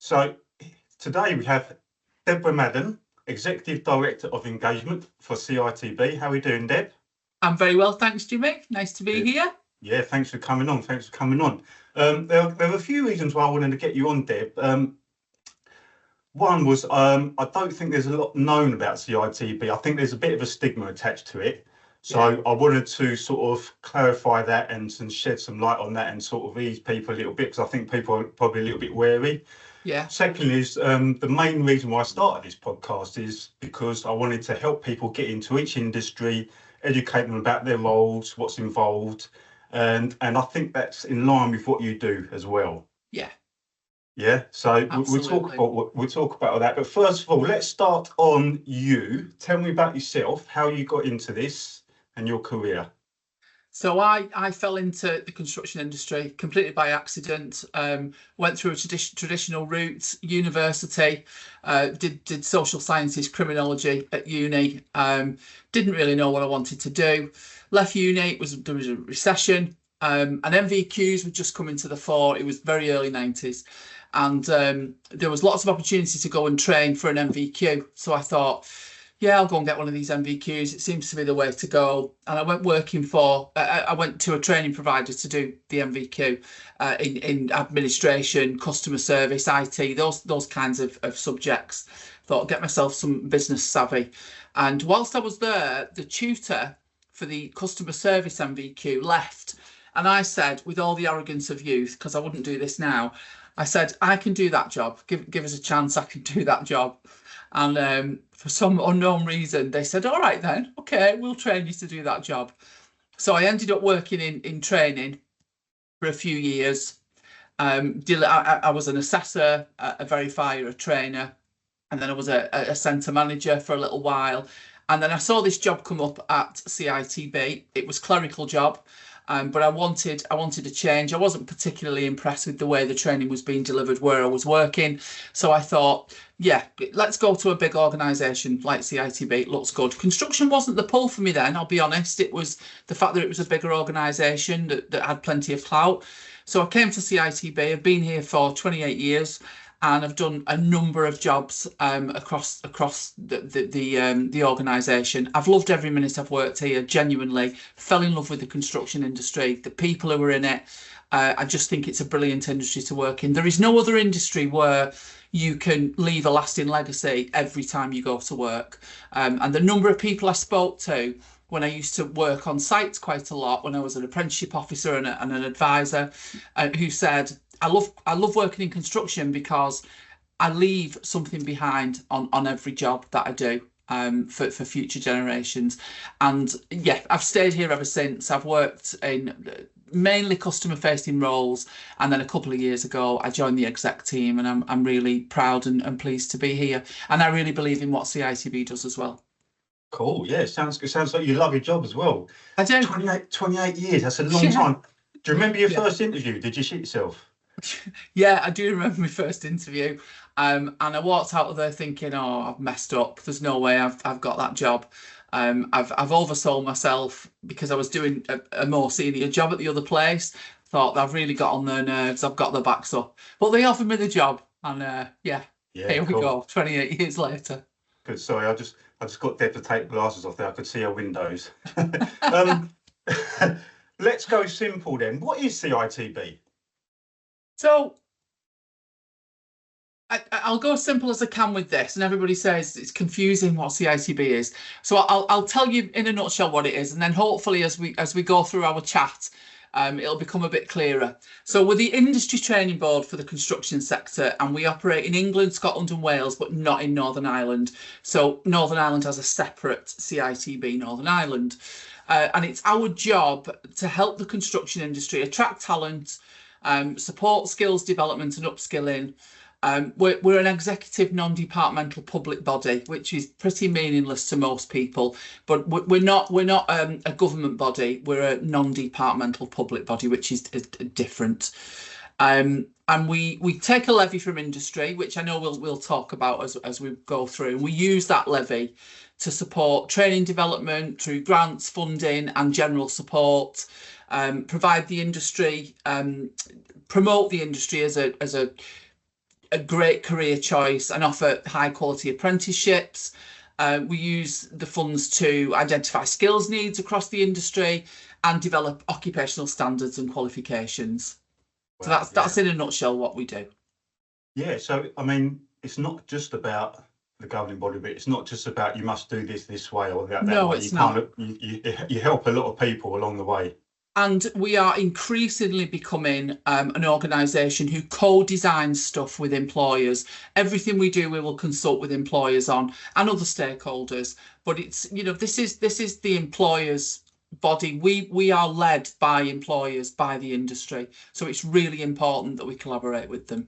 So today we have Deborah Madden, Executive Director of Engagement for CITB. How are we doing, Deb? I'm very well, thanks, Jimmy. Nice to be here. Yeah, thanks for coming on. There are a few reasons why I wanted to get you on, Deb. One was I don't think there's a lot known about CITB. I think there's a bit of a stigma attached to it. So I wanted to sort of clarify that and shed some light on that and sort of ease people a little bit, because I think people are probably a little bit wary. Yeah. Second is the main reason why I started this podcast is because I wanted to help people get into each industry, educate them about their roles, what's involved, and I think that's in line with what you do as well. Yeah. Yeah. So we'll talk about all that. But first of all, let's start on you. Tell me about yourself, how you got into this and your career. So I fell into the construction industry completely by accident. Went through a traditional route, university, did social sciences, criminology at uni. Didn't really know what I wanted to do. Left uni, there was a recession, and MVQs were just coming to the fore. It was very early 90s. And there was lots of opportunity to go and train for an MVQ. So I thought, yeah, I'll go and get one of these MVQs. It seems to be the way to go. And I went to a training provider to do the MVQ in administration, customer service, IT, those kinds of subjects. Thought, get myself some business savvy. And whilst I was there, the tutor for the customer service MVQ left. And I said, with all the arrogance of youth, because I wouldn't do this now, I said, I can do that job. Give us a chance, I can do that job. And for some unknown reason, they said, all right then, okay, we'll train you to do that job. So I ended up working in training for a few years. I was an assessor, a verifier, a trainer, and then I was a centre manager for a little while. And then I saw this job come up at CITB. It was a clerical job. But I wanted a change. I wasn't particularly impressed with the way the training was being delivered where I was working. So I thought, yeah, let's go to a big organisation like CITB. It looks good. Construction wasn't the pull for me then, I'll be honest. It was the fact that it was a bigger organisation that had plenty of clout. So I came to CITB. I've been here for 28 years. And I've done a number of jobs across the organisation. I've loved every minute I've worked here, genuinely. Fell in love with the construction industry, the people who are in it. I just think it's a brilliant industry to work in. There is no other industry where you can leave a lasting legacy every time you go to work. And the number of people I spoke to when I used to work on sites quite a lot, when I was an apprenticeship officer and an advisor, who said, I love working in construction because I leave something behind on every job that I do for future generations. And yeah, I've stayed here ever since. I've worked in mainly customer facing roles, and then a couple of years ago I joined the exec team, and I'm really proud and pleased to be here. And I really believe in what CITB does as well. Cool. Yeah, it sounds like you love your job as well. I do. 28 years, that's a long time. Do you remember your first interview? Did you shit yourself? Yeah, I do remember my first interview, and I walked out of there thinking, oh, I've messed up. There's no way I've got that job. I've oversold myself because I was doing a more senior job at the other place. Thought I've really got on their nerves. I've got their backs up, but they offered me the job, and here we go. 28 years later. Good. Sorry, I just got Deb to take glasses off there. I could see her windows. Let's go simple then. What is CITB? So I'll go as simple as I can with this, and everybody says it's confusing what CITB is. So I'll tell you in a nutshell what it is, and then hopefully as we go through our chat, it'll become a bit clearer. So we're the industry training board for the construction sector, and we operate in England, Scotland and Wales, but not in Northern Ireland. So Northern Ireland has a separate CITB Northern Ireland. And it's our job to help the construction industry attract talent, support skills development and upskilling. We're an executive non-departmental public body, which is pretty meaningless to most people, but we're not a government body. We're a non-departmental public body, which is different. And we take a levy from industry, which I know we'll talk about as we go through, and we use that levy to support training development through grants, funding and general support, provide the industry, promote the industry as a a great career choice and offer high quality apprenticeships. We use the funds to identify skills needs across the industry and develop occupational standards and qualifications. So that's in a nutshell what we do. Yeah, so I mean, it's not just about the governing body, but it's not just about you must do this way or that No, way. it's You not. you help a lot of people along the way. And we are increasingly becoming an organisation who co-designs stuff with employers. Everything we do, we will consult with employers on and other stakeholders. But it's, you know, this is the employers' body. We are led by employers, by the industry. So it's really important that we collaborate with them.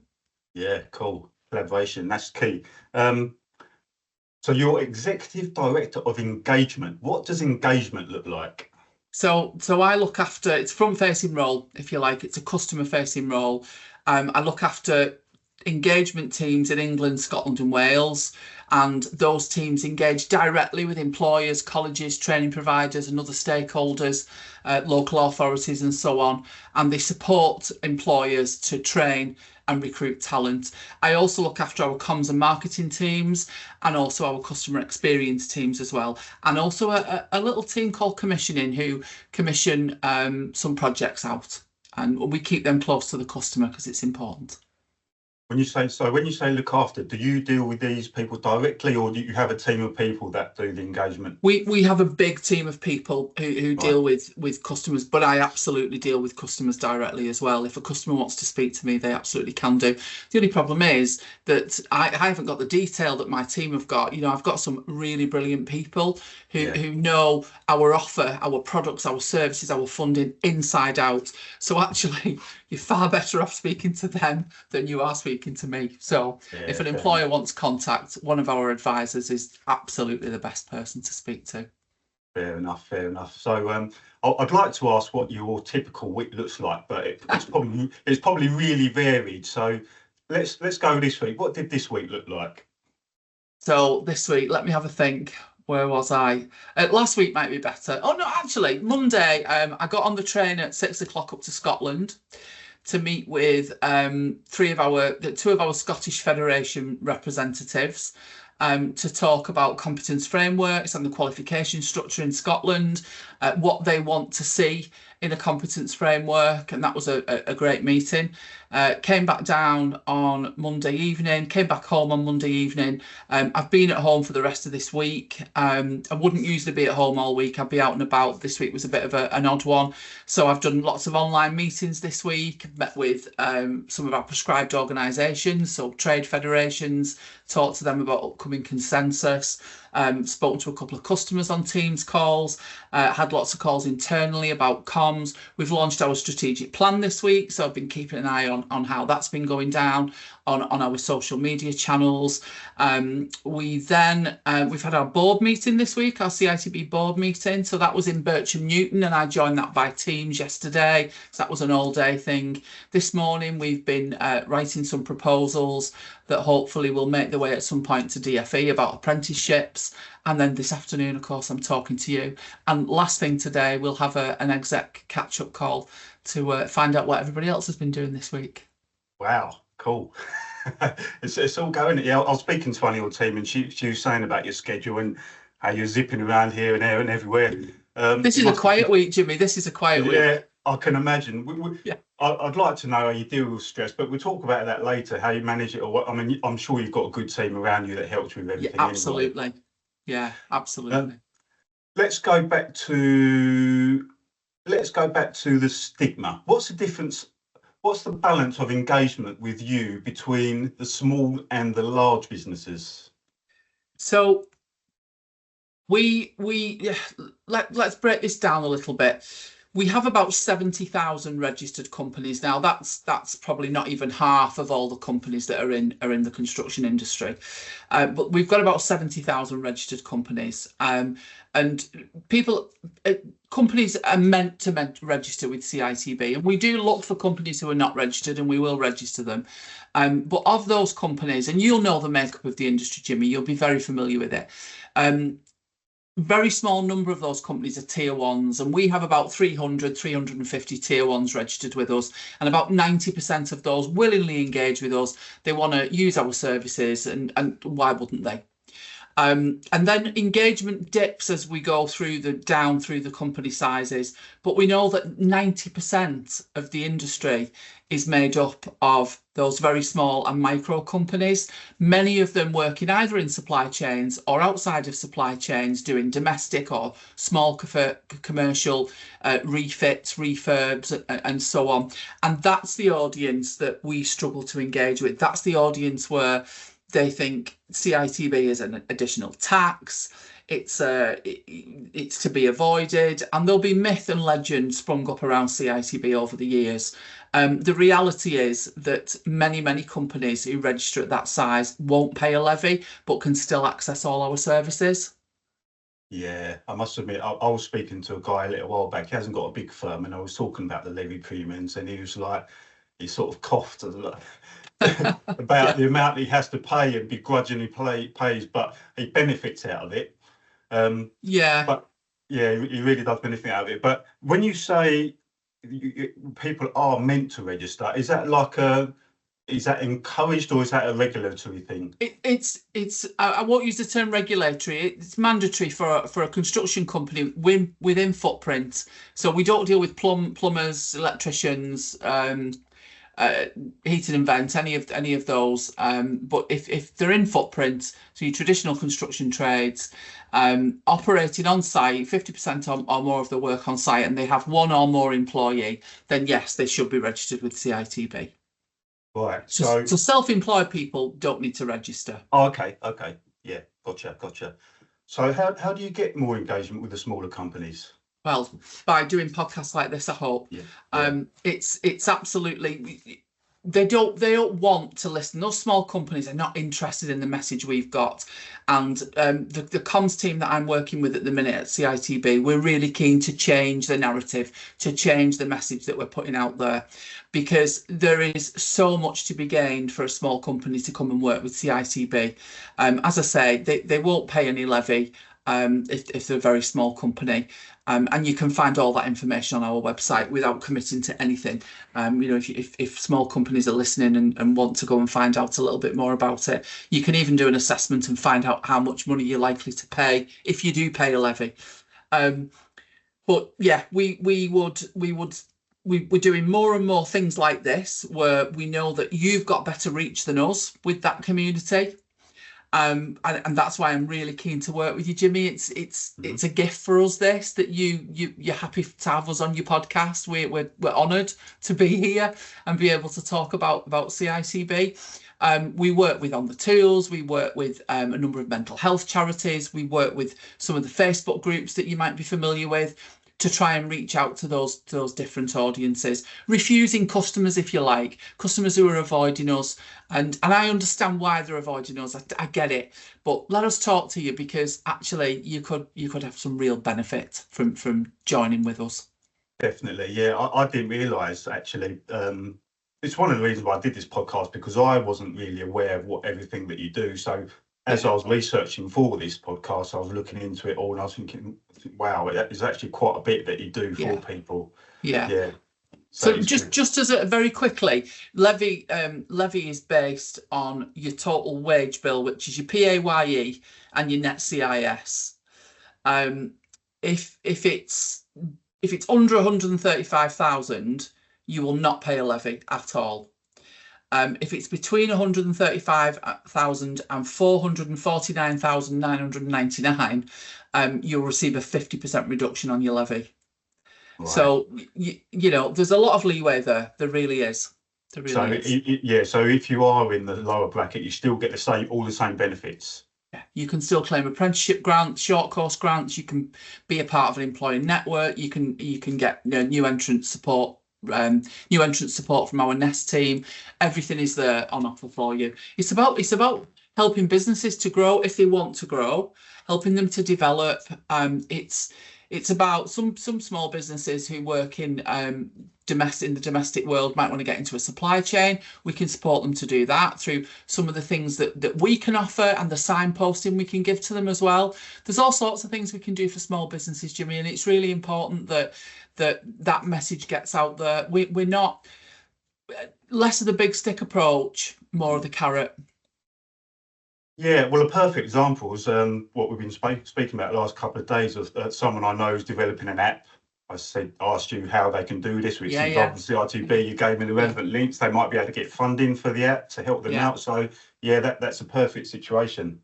Yeah, cool. Collaboration, that's key. So you're Executive Director of Engagement. What does engagement look like? So I look after, it's front-facing role, if you like. It's a customer-facing role. I look after engagement teams in England, Scotland and Wales, and those teams engage directly with employers, colleges, training providers and other stakeholders, local authorities and so on, and they support employers to train and recruit talent. I also look after our comms and marketing teams and also our customer experience teams as well, and also a little team called commissioning who commission some projects out, and we keep them close to the customer because it's important. When you say look after, do you deal with these people directly, or do you have a team of people that do the engagement? We have a big team of people who deal with customers, but I absolutely deal with customers directly as well. If a customer wants to speak to me, they absolutely can do. The only problem is that I haven't got the detail that my team have got. You know, I've got some really brilliant people who know our offer, our products, our services, our funding inside out. So actually, you're far better off speaking to them than you are speaking to me. So if an employer wants contact, one of our advisors is absolutely the best person to speak to. Fair enough. So I'd like to ask what your typical week looks like, but it's probably really varied. So let's go this week. What did this week look like? So this week, let me have a think. Where was I? Last week might be better. Oh no, actually, Monday, I got on the train at 6 o'clock up to Scotland to meet with two of our Scottish Federation representatives to talk about competence frameworks and the qualification structure in Scotland, what they want to see in a competence framework, and that was a great meeting. Came back down on Monday evening, came back home on Monday evening. I've been at home for the rest of this week. I wouldn't usually be at home all week. I'd be out and about. This week was a bit of an odd one. So I've done lots of online meetings this week, met with some of our prescribed organisations, so trade federations, talked to them about upcoming consensus, spoke to a couple of customers on Teams calls, had lots of calls internally about comms. We've launched our strategic plan this week, so I've been keeping an eye on how that's been going down on our social media channels. We've had our board meeting this week, our CITB board meeting. So that was in Bircham Newton, and I joined that by Teams yesterday. So that was an all-day thing. This morning we've been writing some proposals that hopefully will make their way at some point to DFE about apprenticeships. And then this afternoon, of course, I'm talking to you. And last thing today, we'll have an exec catch-up call to find out what everybody else has been doing this week. Wow, cool. It's all going. Yeah, I was speaking to one of your team, and she was saying about your schedule and how you're zipping around here and there and everywhere. This is a quiet week, Jimmy. This is a quiet week. Yeah, I can imagine. I'd like to know how you deal with stress, but we'll talk about that later, how you manage it. Or what, I mean, I'm sure you've got a good team around you that helps with everything. Yeah, absolutely. Anyway. Yeah, absolutely. Let's go back to the stigma. What's the difference? What's the balance of engagement with you between the small and the large businesses? So let's break this down a little bit. We have about 70,000 registered companies now. That's probably not even half of all the companies that are in the construction industry, but we've got about 70,000 registered companies. And companies are meant to register with CITB, and we do look for companies who are not registered, and we will register them. But of those companies, and you'll know the makeup of the industry, Jimmy, you'll be very familiar with it. very small number of those companies are tier ones, and we have about 350 tier ones registered with us, and about 90% of those willingly engage with us. They want to use our services, and why wouldn't they? And then engagement dips as we go down through the company sizes, but we know that 90% of the industry is made up of those very small and micro companies, many of them working either in supply chains or outside of supply chains, doing domestic or small commercial refits, refurbs, and so on. And that's the audience that we struggle to engage with. That's the audience where they think CITB is an additional tax, it's to be avoided, and there'll be myth and legend sprung up around CITB over the years. The reality is that many companies who register at that size won't pay a levy, but can still access all our services. Yeah, I must admit, I was speaking to a guy a little while back. He hasn't got a big firm, and I was talking about the levy premiums, and he was like, he sort of coughed about the amount he has to pay and begrudgingly pays, but he benefits out of it. But yeah, he really does benefit out of it. But when you say people are meant to register, is that is that encouraged, or is that a regulatory thing? It's I won't use the term regulatory. It's mandatory for a construction company within footprint. So we don't deal with plumbers, electricians, heating and vent, any of those. But if they're in footprint, so your traditional construction trades, operating on site, 50% or more of the work on site, and they have one or more employee, then yes, they should be registered with CITB. Right. So self-employed people don't need to register. Oh, okay. Yeah, gotcha. So how do you get more engagement with the smaller companies? Well, by doing podcasts like this, I hope. Yeah. It's absolutely, they don't want to listen. Those small companies are not interested in the message we've got. And the comms team that I'm working with at the minute at CITB, we're really keen to change the narrative, to change the message that we're putting out there, because there is so much to be gained for a small company to come and work with CITB. As I say, they won't pay any levy if they're a very small company. And you can find all that information on our website without committing to anything. If small companies are listening and want to go and find out a little bit more about it, you can even do an assessment and find out how much money you're likely to pay if you do pay a levy. But yeah, we're doing more and more things like this, where we know that you've got better reach than us with that community. And that's why I'm really keen to work with you, Jimmy. It's a gift for us, this, that you're happy to have us on your podcast. We're honoured to be here and be able to talk about CITB. We work with On the Tools. We work with a number of mental health charities. We work with some of the Facebook groups that you might be familiar with, to try and reach out to those different audiences, refusing customers, if you like, customers who are avoiding us. And I understand why they're avoiding us. I get it, but let us talk to you, because actually you could have some real benefit from joining with us. Definitely, yeah. I didn't realise, actually. It's one of the reasons why I did this podcast, because I wasn't really aware of everything that you do. So as I was researching for this podcast, I was looking into it all, and I was thinking, wow, there's actually quite a bit that you do for people. Yeah. So just as very quickly, Levy is based on your total wage bill, which is your PAYE and your net CIS. If it's under 135,000, you will not pay a levy at all. If it's between 135,000 and 449,999, you'll receive a 50% reduction on your levy. Right. So there's a lot of leeway there. There really is. There really is. So if you are in the lower bracket, you still get all the same benefits. Yeah, you can still claim apprenticeship grants, short course grants. You can be a part of an employer network. You can get new entrant support. New entrant support from our Nest team. Everything is there on offer for you. It's about helping businesses to grow if they want to grow, helping them to develop. It's about some small businesses who work in the domestic world might want to get into a supply chain. We can support them to do that through some of the things that we can offer and the signposting we can give to them as well. There's all sorts of things we can do for small businesses, Jimmy, and it's really important that message gets out there. We're not less of the big stick approach, more of the carrot. Yeah, well, a perfect example is what we've been speaking about the last couple of days of someone I know is developing an app. Asked you how they can do this, which is obviously CITB. You gave me the relevant links. They might be able to get funding for the app to help them out. So yeah, that's a perfect situation.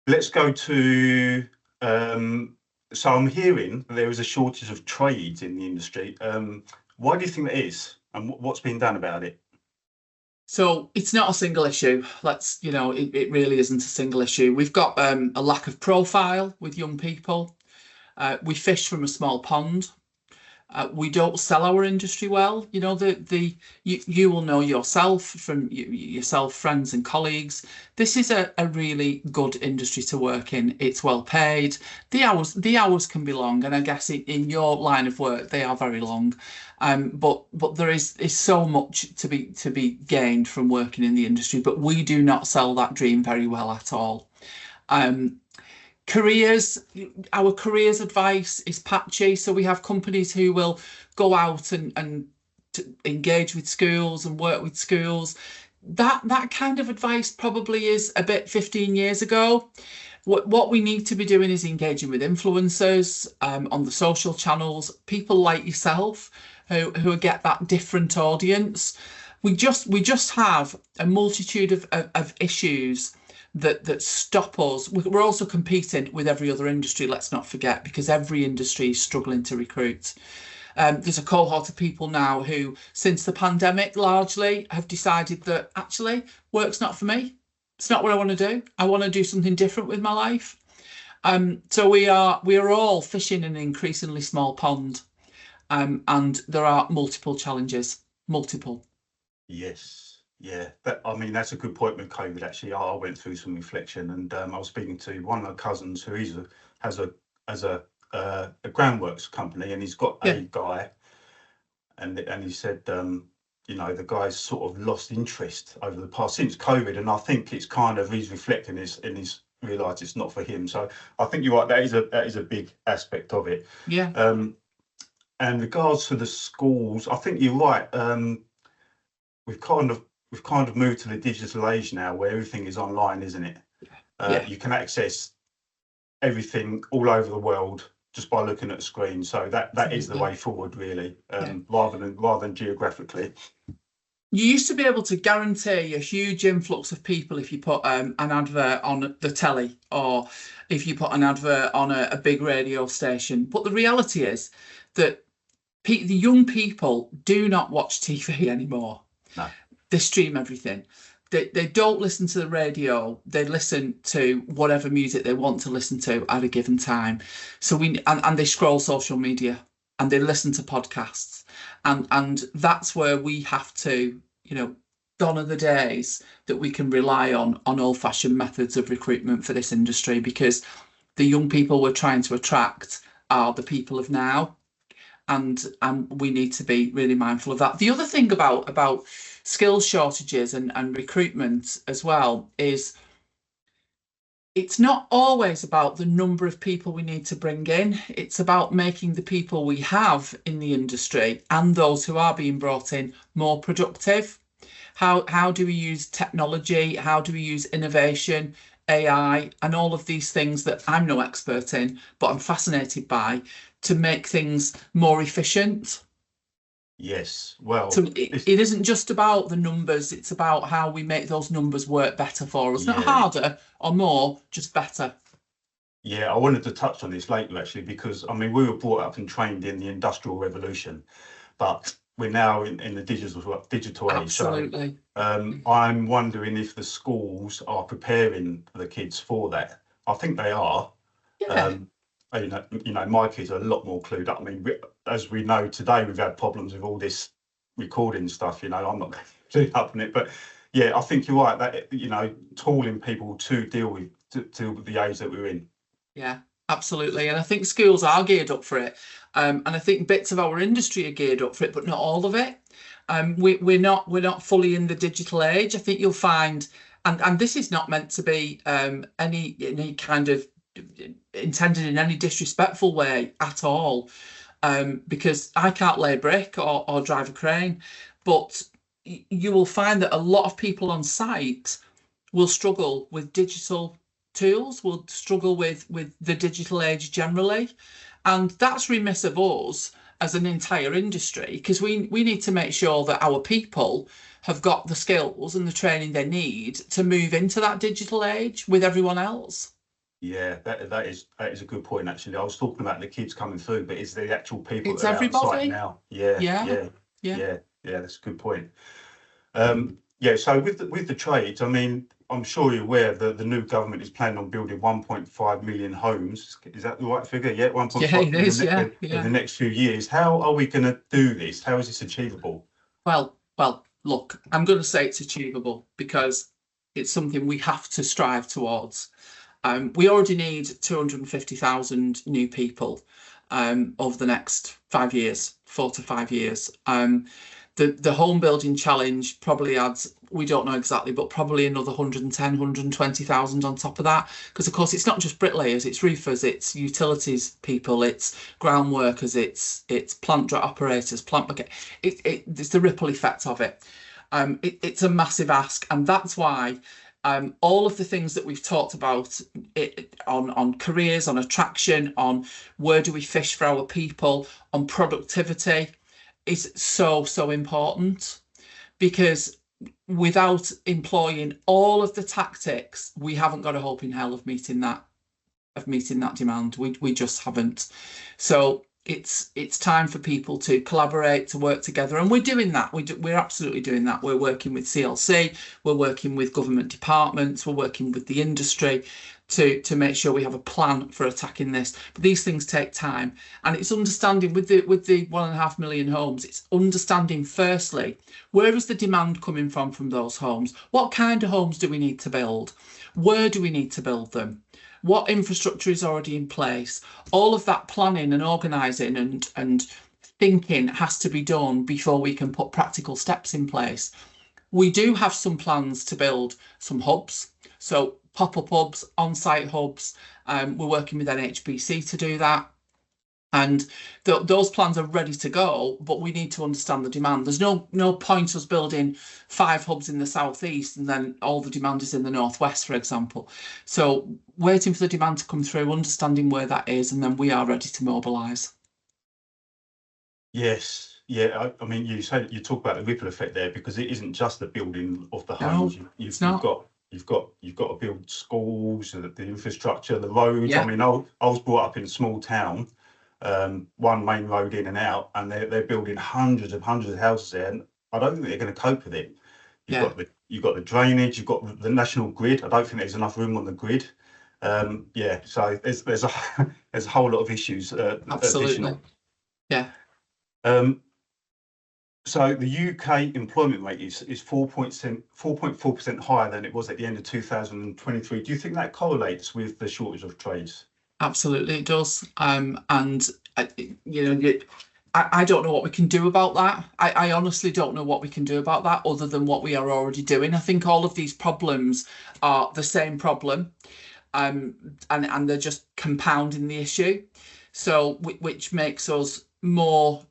Let's go to, so I'm hearing there is a shortage of trades in the industry. Why do you think that is? And what's been done about it? So it's not a single issue. It really isn't a single issue. We've got a lack of profile with young people. We fish from a small pond. We don't sell our industry well. You know, you will know yourself from yourself, friends and colleagues. This is a really good industry to work in. It's well paid. The hours can be long, and I guess in your line of work they are very long. But there is so much to be gained from working in the industry. But we do not sell that dream very well at all. Our careers advice is patchy, so we have companies who will go out and engage with schools and work with schools. That kind of advice probably is a bit 15 years ago. What we need to be doing is engaging with influencers on the social channels, people like yourself who get that different audience. We just have a multitude of issues that stop us. We're also competing with every other industry, let's not forget, because every industry is struggling to recruit. There's a cohort of people now who, since the pandemic, largely have decided that actually work's not for me. It's not what I want to do. I want to do something different with my life. So we are all fishing in an increasingly small pond, and there are multiple challenges. Multiple. Yes. Yeah, that's a good point with COVID. Actually, I went through some reflection, and I was speaking to one of my cousins who has a groundworks company, and he's got a guy, and he said, the guy's sort of lost interest over the past since COVID, and I think it's kind of he's reflecting this and he's realised it's not for him. So I think you're right. That is a big aspect of it. Yeah. And regards to the schools, I think you're right. We've kind of moved to the digital age now where everything is online, isn't it? You can access everything all over the world just by looking at a screen. So that is the way forward, really, rather than geographically. You used to be able to guarantee a huge influx of people if you put an advert on the telly or if you put an advert on a big radio station. But the reality is that the young people do not watch TV anymore. No. They stream everything. They don't listen to the radio. They listen to whatever music they want to listen to at a given time. So and they scroll social media and they listen to podcasts. And that's where we have to, gone are the days that we can rely on old-fashioned methods of recruitment for this industry, because the young people we're trying to attract are the people of now. And we need to be really mindful of that. The other thing about skills shortages and recruitment as well is it's not always about the number of people we need to bring in. It's about making the people we have in the industry and those who are being brought in more productive. How do we use technology? How do we use innovation, AI, and all of these things that I'm no expert in, but I'm fascinated by, to make things more efficient? Yes, well, so it isn't just about the numbers, it's about how we make those numbers work better for us. Not harder or more, just better. Yeah, I wanted to touch on this later, actually, because we were brought up and trained in the Industrial Revolution, but we're now in the digital age. Absolutely. So I'm wondering if the schools are preparing the kids for that. I think they are. Yeah. My kids are a lot more clued up. As we know today, we've had problems with all this recording stuff. I'm not clued up on it, but yeah, I think you're right. That tooling people to deal with the age that we're in. Yeah, Absolutely. And I think schools are geared up for it. And I think bits of our industry are geared up for it, but not all of it. We're not fully in the digital age. I think you'll find, and this is not meant to be any kind of intended in any disrespectful way at all, because I can't lay brick or drive a crane, but you will find that a lot of people on site will struggle with digital tools, will struggle with the digital age generally, and that's remiss of us as an entire industry, because we need to make sure that our people have got the skills and the training they need to move into that digital age with everyone else. Yeah, that is a good point, actually. I was talking about the kids coming through, but it's the actual people It's that are everybody. outside now. Yeah, that's a good point. Yeah, so with the trades, I mean, I'm sure you're aware that the new government is planning on building 1.5 million homes. Is that the right figure? Yeah, 1.5 Yeah, it is. in the next few years. How are we going to do this? How is this achievable? Well, look, I'm going to say it's achievable because it's something we have to strive towards. We already need 250,000 new people over the next 5 years, 4 to 5 years. The home building challenge probably adds, we don't know exactly, but probably another 110, 120,000 on top of that. Because, of course, it's not just bricklayers, it's roofers, it's utilities people, it's ground workers, it's plant operators, it's the ripple effect of it. It's a massive ask. And that's why all of the things that we've talked about on careers, on attraction, on where do we fish for our people, on productivity, is so important, because without employing all of the tactics, we haven't got a hope in hell of meeting that demand. We just haven't. So it's time for people to collaborate, to work together, and we're doing that. We're absolutely doing that. We're working with CLC, we're working with government departments, we're working with the industry to make sure we have a plan for attacking this. But these things take time, and it's understanding with the 1.5 million homes, it's understanding firstly, where is the demand coming from those homes? What kind of homes do we need to build? Where do we need to build them? What infrastructure is already in place? All of that planning and organising and thinking has to be done before we can put practical steps in place. We do have some plans to build some hubs, so pop-up hubs, on-site hubs. We're working with NHBC to do that. And those plans are ready to go, but we need to understand the demand. There's no point us building 5 hubs in the southeast and then all the demand is in the northwest, for example. So waiting for the demand to come through, understanding where that is, and then we are ready to mobilise. Yes, yeah. I mean, you talk about the ripple effect there, because it isn't just the building of the homes. You've got to build schools, the infrastructure, the roads. Yeah. I mean, I was brought up in a small town. One main road in and out, and they're building hundreds of houses there, and I don't think they're going to cope with it. You've got the drainage, you've got the national grid. I don't think there's enough room on the grid. So there's a whole lot of issues. Absolutely. Additional. Yeah. So the UK employment rate is 4.4% higher than it was at the end of 2023. Do you think that correlates with the shortage of trades? Absolutely, it does. And I don't know what we can do about that. I honestly don't know what we can do about that other than what we are already doing. I think all of these problems are the same problem, and they're just compounding the issue. So which makes us more,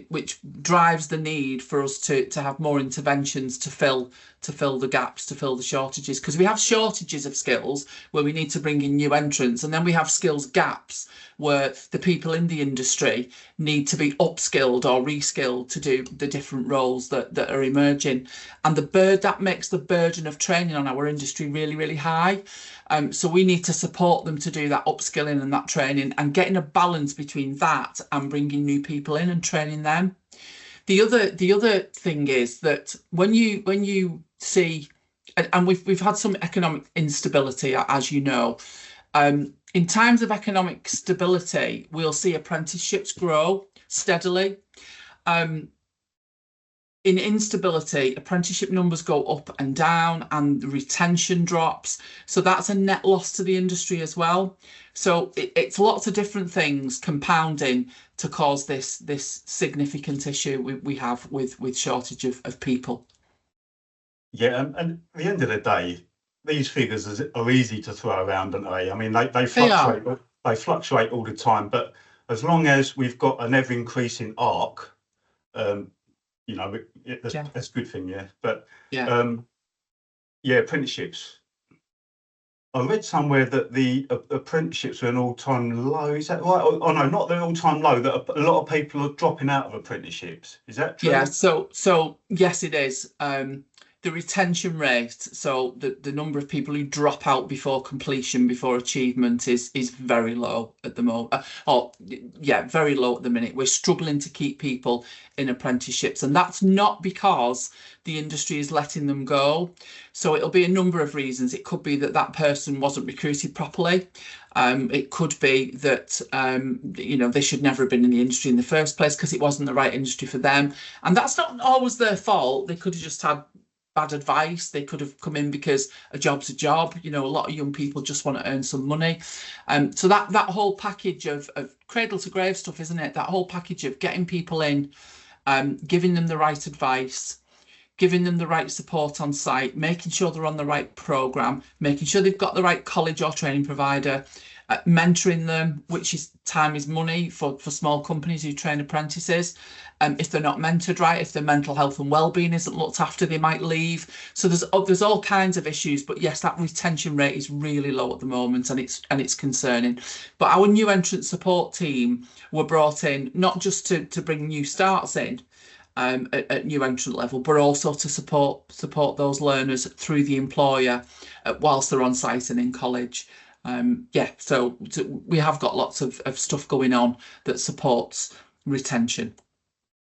which drives the need for us to have more interventions to fill the gaps, to fill the shortages, because we have shortages of skills where we need to bring in new entrants, and then we have skills gaps where the people in the industry need to be upskilled or reskilled to do the different roles that are emerging, and that makes the burden of training on our industry really, really high. So we need to support them to do that upskilling and that training, and getting a balance between that and bringing new people in and training them. The other thing is that when you see, and we've had some economic instability, as you know, in times of economic stability, we'll see apprenticeships grow steadily. in instability, apprenticeship numbers go up and down, and retention drops. So that's a net loss to the industry as well. So it's lots of different things compounding to cause this significant issue we have with shortage of people. Yeah, and at the end of the day, these figures are easy to throw around, aren't they? I mean, they fluctuate. They fluctuate all the time, but as long as we've got an ever-increasing arc, you know, that's a good thing, yeah. But apprenticeships. I read somewhere that the apprenticeships are an all-time low. Is that right? Oh no, not the all-time low. That a lot of people are dropping out of apprenticeships. Is that true? Yeah. So yes, it is. The retention rate, so the number of people who drop out before completion, before achievement, is very low at the moment. Very low at the minute. We're struggling to keep people in apprenticeships, and that's not because the industry is letting them go. So it'll be a number of reasons. It could be that person wasn't recruited properly. It could be that they should never have been in the industry in the first place because it wasn't the right industry for them, and that's not always their fault. They could have just had bad advice. They could have come in because a job's a job. A lot of young people just want to earn some money. So that whole package of cradle to grave stuff, isn't it? That whole package of getting people in, giving them the right advice, giving them the right support on site, making sure they're on the right programme, making sure they've got the right college or training provider, mentoring them, which is time is money for small companies who train apprentices. If they're not mentored right, if their mental health and well-being isn't looked after, they might leave. So there's all kinds of issues. But yes, that retention rate is really low at the moment, and it's concerning. But our new entrant support team were brought in not just to bring new starts in at new entrant level, but also to support those learners through the employer whilst they're on site and in college. So we have got lots of stuff going on that supports retention.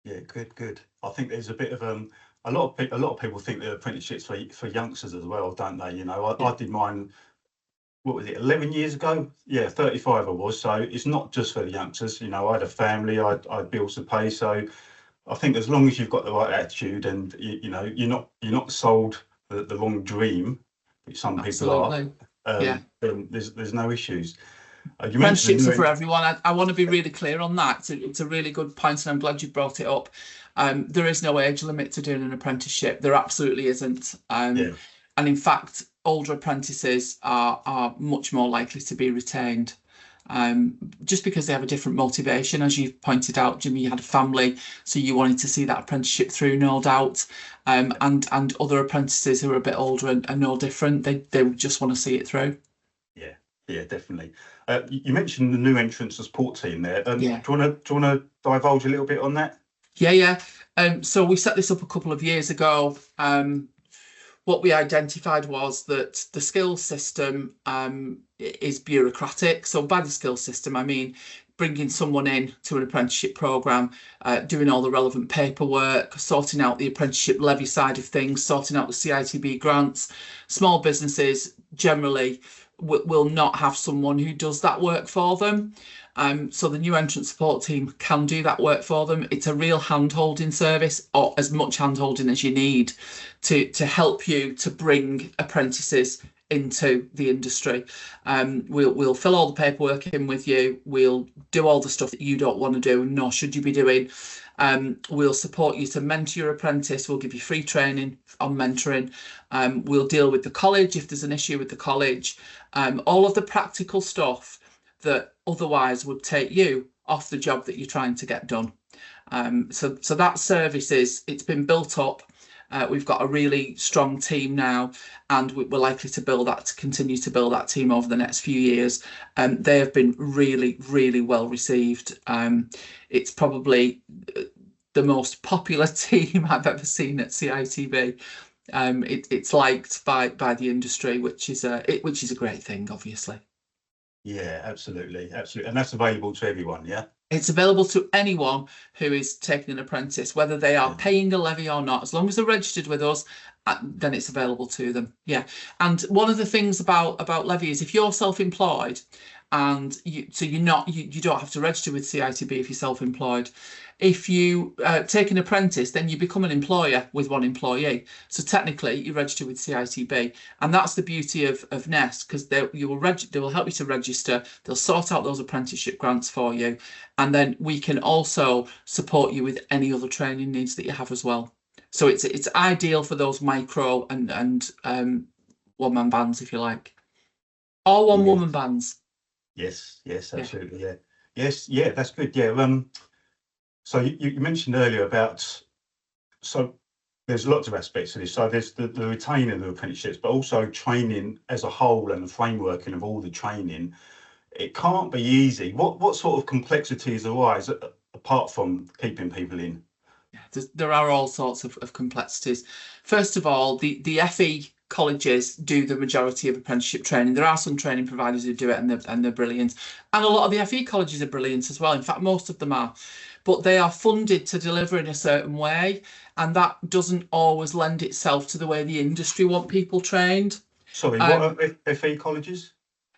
Yeah, good. I think there's a bit of a lot of people think that apprenticeships for youngsters as well, don't they? I did mine. What was it? 11 years ago? Yeah, 35 I was. So it's not just for the youngsters. I had a family. I had bills to pay. So I think as long as you've got the right attitude and you're not sold the wrong dream, which some people are. Then there's no issues. Apprenticeships are for everyone. I want to be really clear on that. It's a really good point, and I'm glad you brought it up. There is no age limit to doing an apprenticeship. There absolutely isn't. And in fact, older apprentices are much more likely to be retained, just because they have a different motivation. As you've pointed out, Jimmy, you had a family, so you wanted to see that apprenticeship through, no doubt. And other apprentices who are a bit older are no different. They just want to see it through. Yeah, definitely. You mentioned the new entrant support team there. Do you want to divulge a little bit on that? Yeah. So we set this up a couple of years ago. What we identified was that the skills system is bureaucratic. So by the skills system, I mean bringing someone in to an apprenticeship programme, doing all the relevant paperwork, sorting out the apprenticeship levy side of things, sorting out the CITB grants. Small businesses generally will not have someone who does that work for them. So the new entrant support team can do that work for them. It's a real hand-holding service, or as much hand-holding as you need to help you to bring apprentices into the industry. We'll fill all the paperwork in with you. We'll do all the stuff that you don't want to do, nor should you be doing. We'll support you to mentor your apprentice. We'll give you free training on mentoring. We'll deal with the college if there's an issue with the college. All of the practical stuff that otherwise would take you off the job that you're trying to get done. So that service it's been built up. We've got a really strong team now, and we're likely to continue to build that team over the next few years. They have been really, really well received. It's probably the most popular team I've ever seen at CITB. It's liked by the industry, which is a great thing, obviously. Yeah, absolutely, and that's available to everyone. Yeah. It's available to anyone who is taking an apprentice, whether they are paying a levy or not. As long as they're registered with us then it's available to them. Yeah. And one of the things about Levy is if you're self-employed and you don't have to register with CITB if you're self-employed. If you take an apprentice, then you become an employer with one employee. So technically, you register with CITB, and that's the beauty of Nest, because they will help you to register. They'll sort out those apprenticeship grants for you, and then we can also support you with any other training needs that you have as well. So it's ideal for those micro and one-man bands, if you like, or one-woman bands. Yes, absolutely, yeah. Yes, yeah, that's good, yeah. So you mentioned earlier about, so there's lots of aspects to this. So there's the retaining of the apprenticeships, but also training as a whole and the frameworking of all the training. It can't be easy. What sort of complexities arise apart from keeping people in? There are all sorts of complexities. First of all, the FE colleges do the majority of apprenticeship training. There are some training providers who do it, and they're brilliant. And a lot of the FE colleges are brilliant as well. In fact, most of them are. But they are funded to deliver in a certain way, and that doesn't always lend itself to the way the industry want people trained. Sorry, what are FE colleges?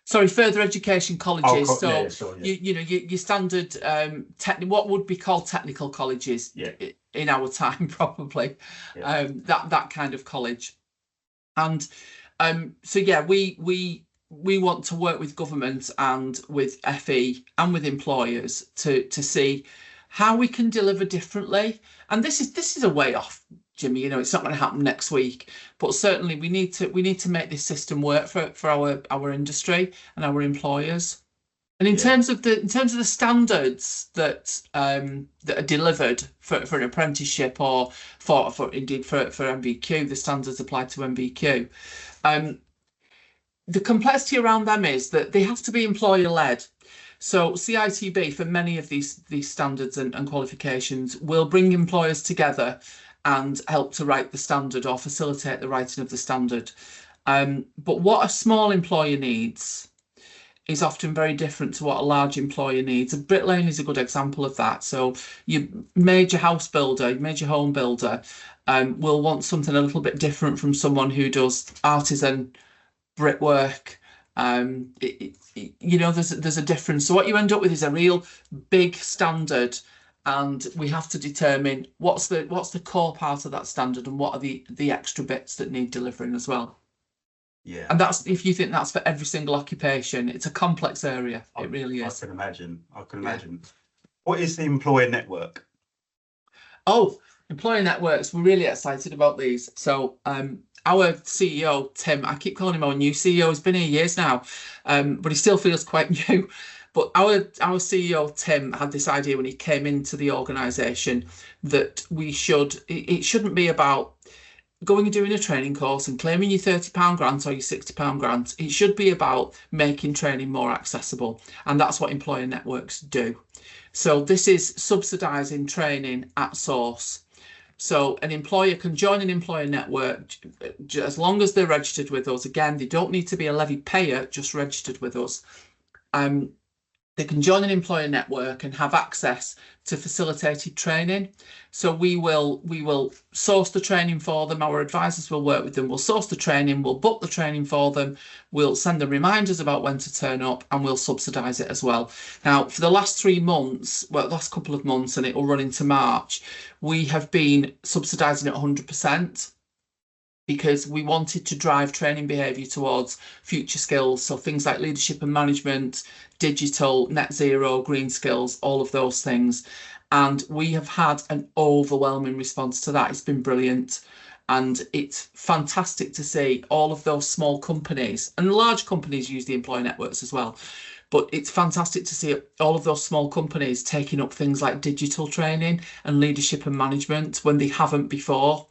Sorry, further education colleges. Yeah. Your standard what would be called technical colleges in our time, probably. Yeah. That kind of college. And so yeah, we want to work with government and with FE and with employers to see how we can deliver differently. And this is a way off, Jimmy. It's not going to happen next week, but certainly we need to make this system work for our industry and our employers. And in terms of the standards that are delivered for an apprenticeship, or for MVQ, the standards applied to MVQ, the complexity around them is that they have to be employer led. So CITB, for many of these standards and qualifications, will bring employers together and help to write the standard or facilitate the writing of the standard. But what a small employer needs is often very different to what a large employer needs. And Brick Lane is a good example of that. So your major house builder, major home builder, will want something a little bit different from someone who does artisan brickwork. There's a difference. So what you end up with is a real big standard, and we have to determine what's the core part of that standard and what are the extra bits that need delivering as well. Yeah. And that's, if you think that's for every single occupation, it's a complex area. It really is. I can imagine. What is the employer network? Oh, employer networks. We're really excited about these. So our CEO, Tim, I keep calling him our new CEO. He's been here years now, but he still feels quite new. But our CEO, Tim, had this idea when he came into the organisation that it shouldn't be about going and doing a training course and claiming your £30 grant or your £60 grant. It should be about making training more accessible. And that's what employer networks do. So this is subsidising training at source. So an employer can join an employer network as long as they're registered with us. Again, they don't need to be a Levy payer, just registered with us. They can join an employer network and have access to facilitated training. So we will source the training for them. Our advisors will work with them. We'll source the training. We'll book the training for them. We'll send them reminders about when to turn up, and we'll subsidise it as well. Now, for the last 3 months, last couple of months, and it will run into March, we have been subsidising at 100%. Because we wanted to drive training behaviour towards future skills. So things like leadership and management, digital, net zero, green skills, all of those things. And we have had an overwhelming response to that. It's been brilliant. And it's fantastic to see all of those small companies, and large companies use the employer networks as well. But it's fantastic to see all of those small companies taking up things like digital training and leadership and management when they haven't before.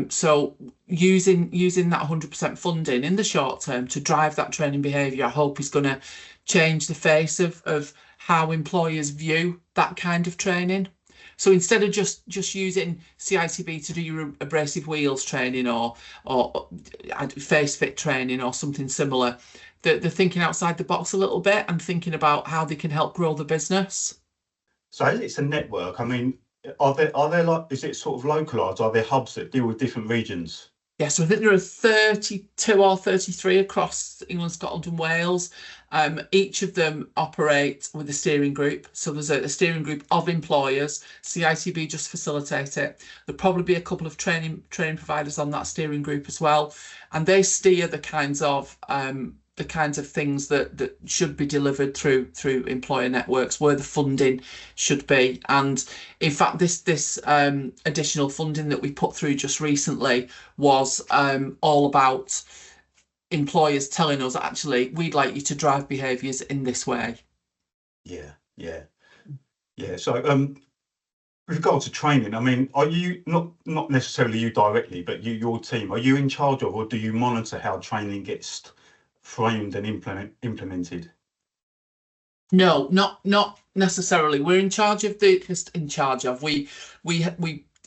So using that 100% funding in the short term to drive that training behaviour, I hope is going to change the face of how employers view that kind of training. So instead of just using CITB to do your abrasive wheels training or face fit training or something similar, they're thinking outside the box a little bit and thinking about how they can help grow the business. So it's a network. I mean, are there like, is it sort of localised? Are there hubs that deal with different regions? Yes, so I think there are 32 or 33 across England, Scotland and Wales. Each of them operate with a steering group. So there's a steering group of employers. CITB just facilitate it. There'll probably be a couple of training providers on that steering group as well. And they steer the kinds of things that should be delivered through employer networks, where the funding should be. And in fact, this additional funding that we put through just recently was all about employers telling us, actually, we'd like you to drive behaviours in this way. Yeah. So with regard to training, I mean, are you not necessarily you directly, but your team, are you in charge of, or do you monitor how training gets framed and implemented? No, not necessarily. We're in charge of we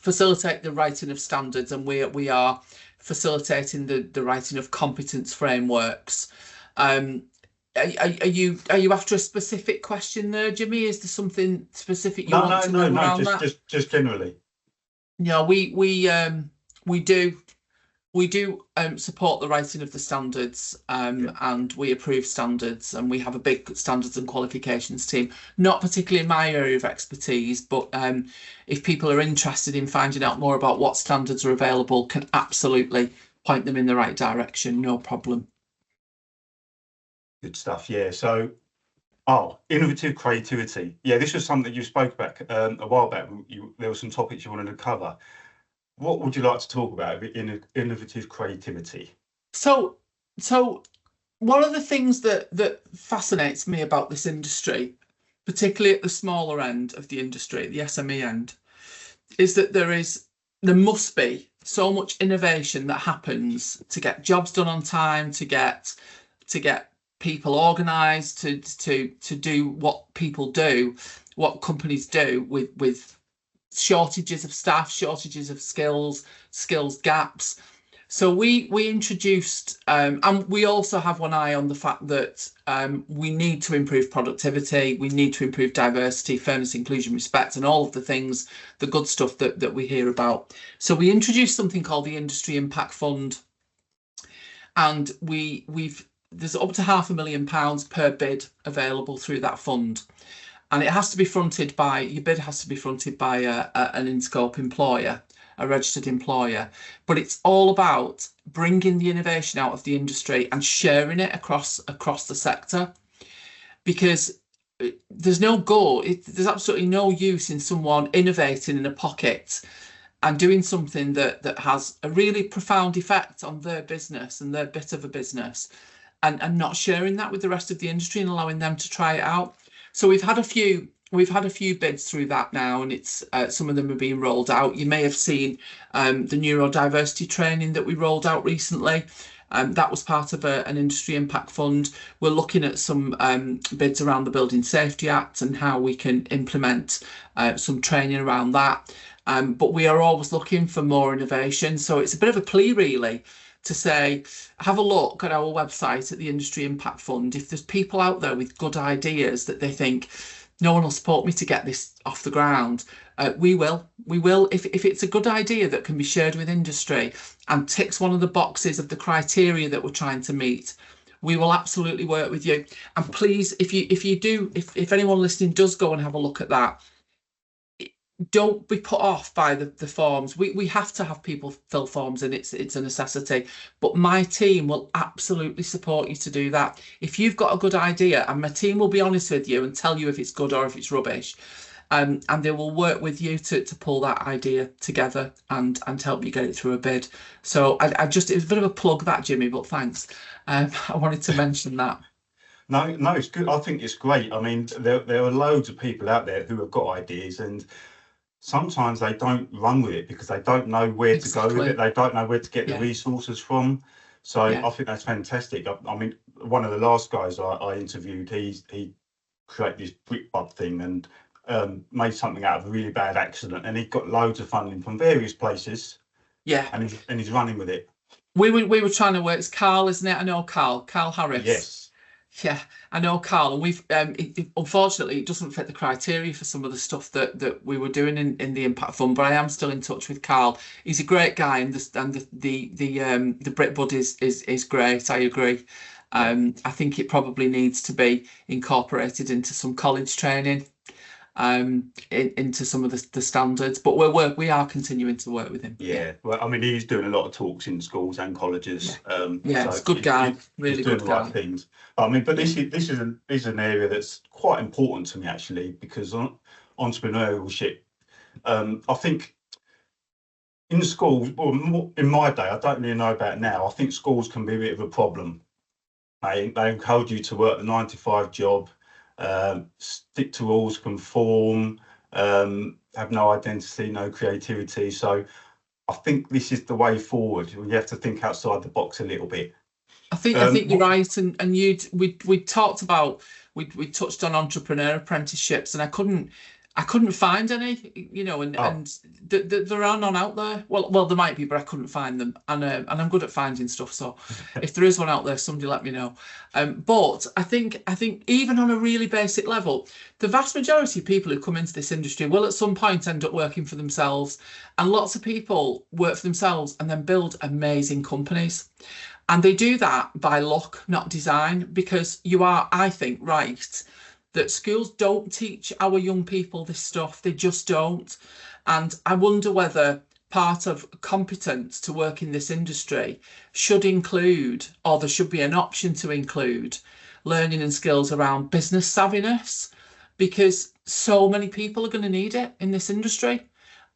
facilitate the writing of standards, and we are facilitating the writing of competence frameworks. Are you after a specific question there, Jimmy? Is there something specific you want to know around that? Just generally. Yeah, we do support the writing of the standards, and we approve standards, and we have a big standards and qualifications team. Not particularly my area of expertise, but if people are interested in finding out more about what standards are available, can absolutely point them in the right direction, no problem. Good stuff, yeah. So, innovative creativity. Yeah, this was something that you spoke about a while back. There were some topics you wanted to cover. What would you like to talk about in innovative creativity? So one of the things that fascinates me about this industry, particularly at the smaller end of the industry, the SME end, is that there must be so much innovation that happens to get jobs done on time, to get people organised, to do what people do, what companies do with shortages of staff, shortages of skills gaps. So we introduced, and we also have one eye on the fact that we need to improve productivity, we need to improve diversity, fairness, inclusion, respect, and all of the things, the good stuff that we hear about. So we introduced something called the Industry Impact Fund, and there's up to £500,000 per bid available through that fund. And it has to be fronted by, your bid has to be fronted by an in-scope employer, a registered employer. But it's all about bringing the innovation out of the industry and sharing it across the sector. Because there's absolutely no use in someone innovating in a pocket and doing something that has a really profound effect on their business and their bit of a business, and not sharing that with the rest of the industry and allowing them to try it out. So we've had a few bids through that now, and it's some of them are being rolled out. You may have seen the neurodiversity training that we rolled out recently. That was part of an industry impact fund. We're looking at some bids around the Building Safety Act and how we can implement some training around that. But we are always looking for more innovation. So it's a bit of a plea, really, to say, have a look at our website at the Industry Impact Fund. If there's people out there with good ideas that they think, no one will support me to get this off the ground, we will. If it's a good idea that can be shared with industry and ticks one of the boxes of the criteria that we're trying to meet, we will absolutely work with you. And please, if anyone listening does go and have a look at that, don't be put off by the forms. We have to have people fill forms, and it's a necessity. But my team will absolutely support you to do that. If you've got a good idea, and my team will be honest with you and tell you if it's good or if it's rubbish, and they will work with you to pull that idea together and help you get it through a bid. So it was a bit of a plug, that, Jimmy, but thanks. I wanted to mention that. No, it's good. I think it's great. I mean, there are loads of people out there who have got ideas, and sometimes they don't run with it because they don't know where to go with it. They don't know where to get the resources from. So I think that's fantastic. I mean, one of the last guys I interviewed, he created this brick bud thing and made something out of a really bad accident, and he got loads of funding from various places. Yeah, and he's running with it. We were trying to work. It's Carl, isn't it? I know Carl Harris. Yes. Yeah, I know, Carl, and we've unfortunately it doesn't fit the criteria for some of the stuff that we were doing in the Impact Fund, but I am still in touch with Carl. He's a great guy, and the Brit Bud is great. I agree. I think it probably needs to be incorporated into some college training, into some of the standards. But we are continuing to work with him. Yeah, well, I mean, he's doing a lot of talks in schools and colleges. Yeah, so he's a good guy, really he's doing good the right guy. things. I mean, but this is an area that's quite important to me actually, because entrepreneurship. I think in schools, or in my day, I don't really know about it now. I think schools can be a bit of a problem. They encourage you to work the 9 to 5 job, stick to rules, conform, have no identity, no creativity. So I think this is the way forward. You have to think outside the box a little bit. I think you're right, and we talked about we touched on entrepreneur apprenticeships, and I couldn't find any, and there are none out there. Well, there might be, but I couldn't find them, and I'm good at finding stuff. So if there is one out there, somebody let me know. But I think even on a really basic level, the vast majority of people who come into this industry will at some point end up working for themselves, and lots of people work for themselves and then build amazing companies. And they do that by luck, not design, because you are, I think, right, that schools don't teach our young people this stuff. They just don't. And I wonder whether part of competence to work in this industry should include, or there should be an option to include, learning and skills around business savviness, because so many people are going to need it in this industry.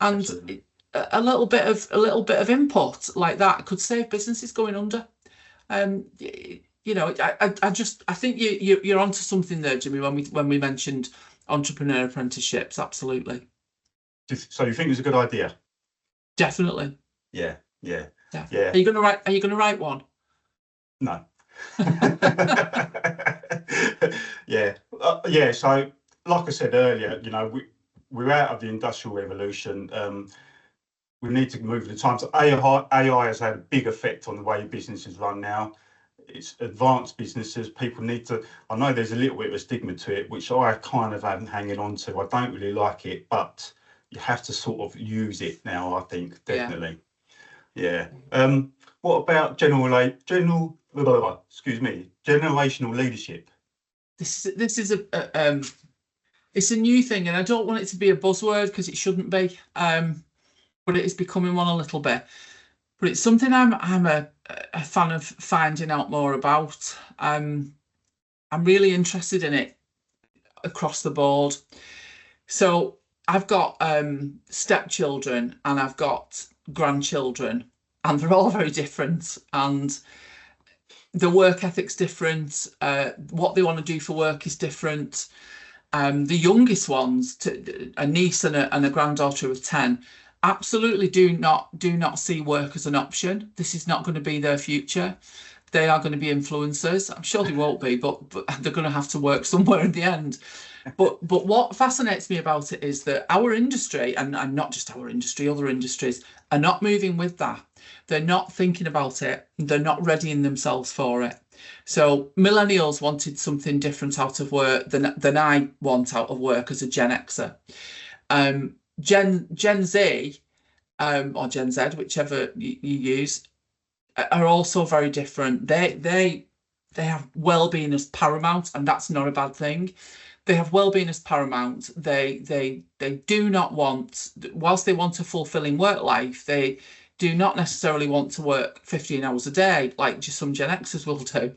And absolutely. a little bit of input like that could save businesses going under. I think you're onto something there, Jimmy, when we mentioned entrepreneur apprenticeships. Absolutely. So you think it's a good idea? Definitely. Yeah. Are you gonna write one? No. Yeah. So like I said earlier, we're out of the Industrial Revolution. We need to move with the times. AI has had a big effect on the way businesses run now. It's advanced businesses. People need to. I know there's a little bit of a stigma to it, which I kind of am hanging on to. I don't really like it, but you have to sort of use it now, I think, definitely. Yeah. What about generational leadership? This is it's a new thing, and I don't want it to be a buzzword because it shouldn't be. But it is becoming one a little bit. But it's something I'm a fan of finding out more about. I'm really interested in it across the board. So I've got stepchildren and I've got grandchildren, and they're all very different, and the work ethic's different. What they want to do for work is different. The youngest ones, a niece and a granddaughter of 10, absolutely do not see work as an option. This is not going to be their future. They are going to be influencers. I'm sure they won't be, but they're going to have to work somewhere in the end. But what fascinates me about it is that our industry, and not just our industry, other industries, are not moving with that. They're not thinking about it. They're not readying themselves for it. So millennials wanted something different out of work than I want out of work as a Gen Xer. Gen Z or Gen Z, whichever you use, are also very different. They have well-being as paramount, and that's not a bad thing. They have well-being as paramount. They do not want, whilst they want a fulfilling work life, they do not necessarily want to work 15 hours a day like just some Gen Xers will do.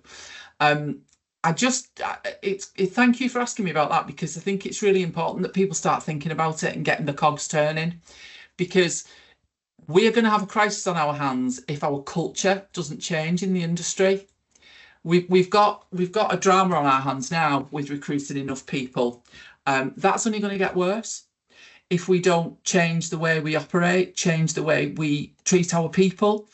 Thank you for asking me about that, because I think it's really important that people start thinking about it and getting the cogs turning, because we are going to have a crisis on our hands if our culture doesn't change in the industry. We've got a drama on our hands now with recruiting enough people. That's only going to get worse if we don't change the way we operate, change the way we treat our people.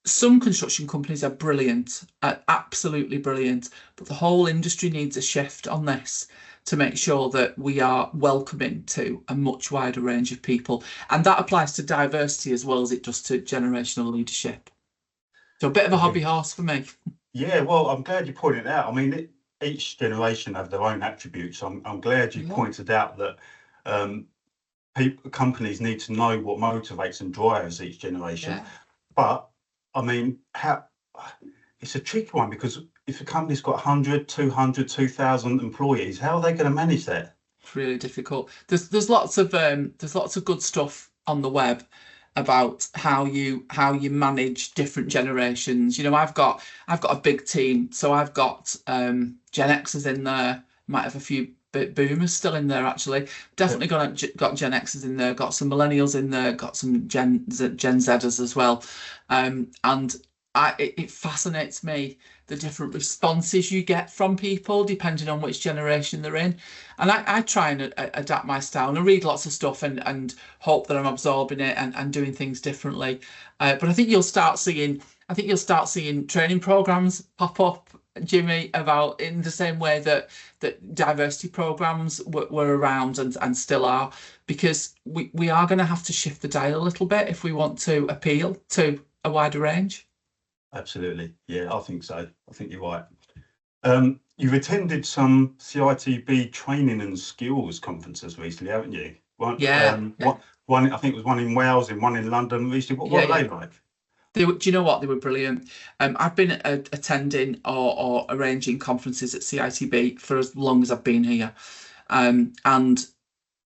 Some construction companies are brilliant, absolutely brilliant, but the whole industry needs a shift on this to make sure that we are welcoming to a much wider range of people. And that applies to diversity as well as it does to generational leadership. So a bit of a hobby horse for me. Yeah, well, I'm glad you pointed it out. I mean, each generation have their own attributes. I'm glad you pointed out that um, companies need to know what motivates and drives each generation. Yeah. But I mean, how it's a tricky one, because if a company's got 100, 200, 2,000 employees, how are they going to manage that? It's really difficult. There's lots of good stuff on the web about how you manage different generations. You know, I've got a big team, so I've got Gen Xers in there. Might have a few boomers still in there actually. Definitely got Gen Xers in there. Got some millennials in there. Got some Gen Zers as well. And it fascinates me the different responses you get from people depending on which generation they're in. And I try and adapt my style, and I read lots of stuff and hope that I'm absorbing it and doing things differently. But I think you'll start seeing training programs pop up, Jimmy, about in the same way that diversity programs were around and still are, because we are going to have to shift the dial a little bit if we want to appeal to a wider range. Absolutely. Yeah, I think so. I think you're right. You've attended some CITB training and skills conferences recently, haven't you? One, one, I think it was one in Wales and one in London recently. What were they like? Do you know what? They were brilliant. I've been attending or arranging conferences at CITB for as long as I've been here. And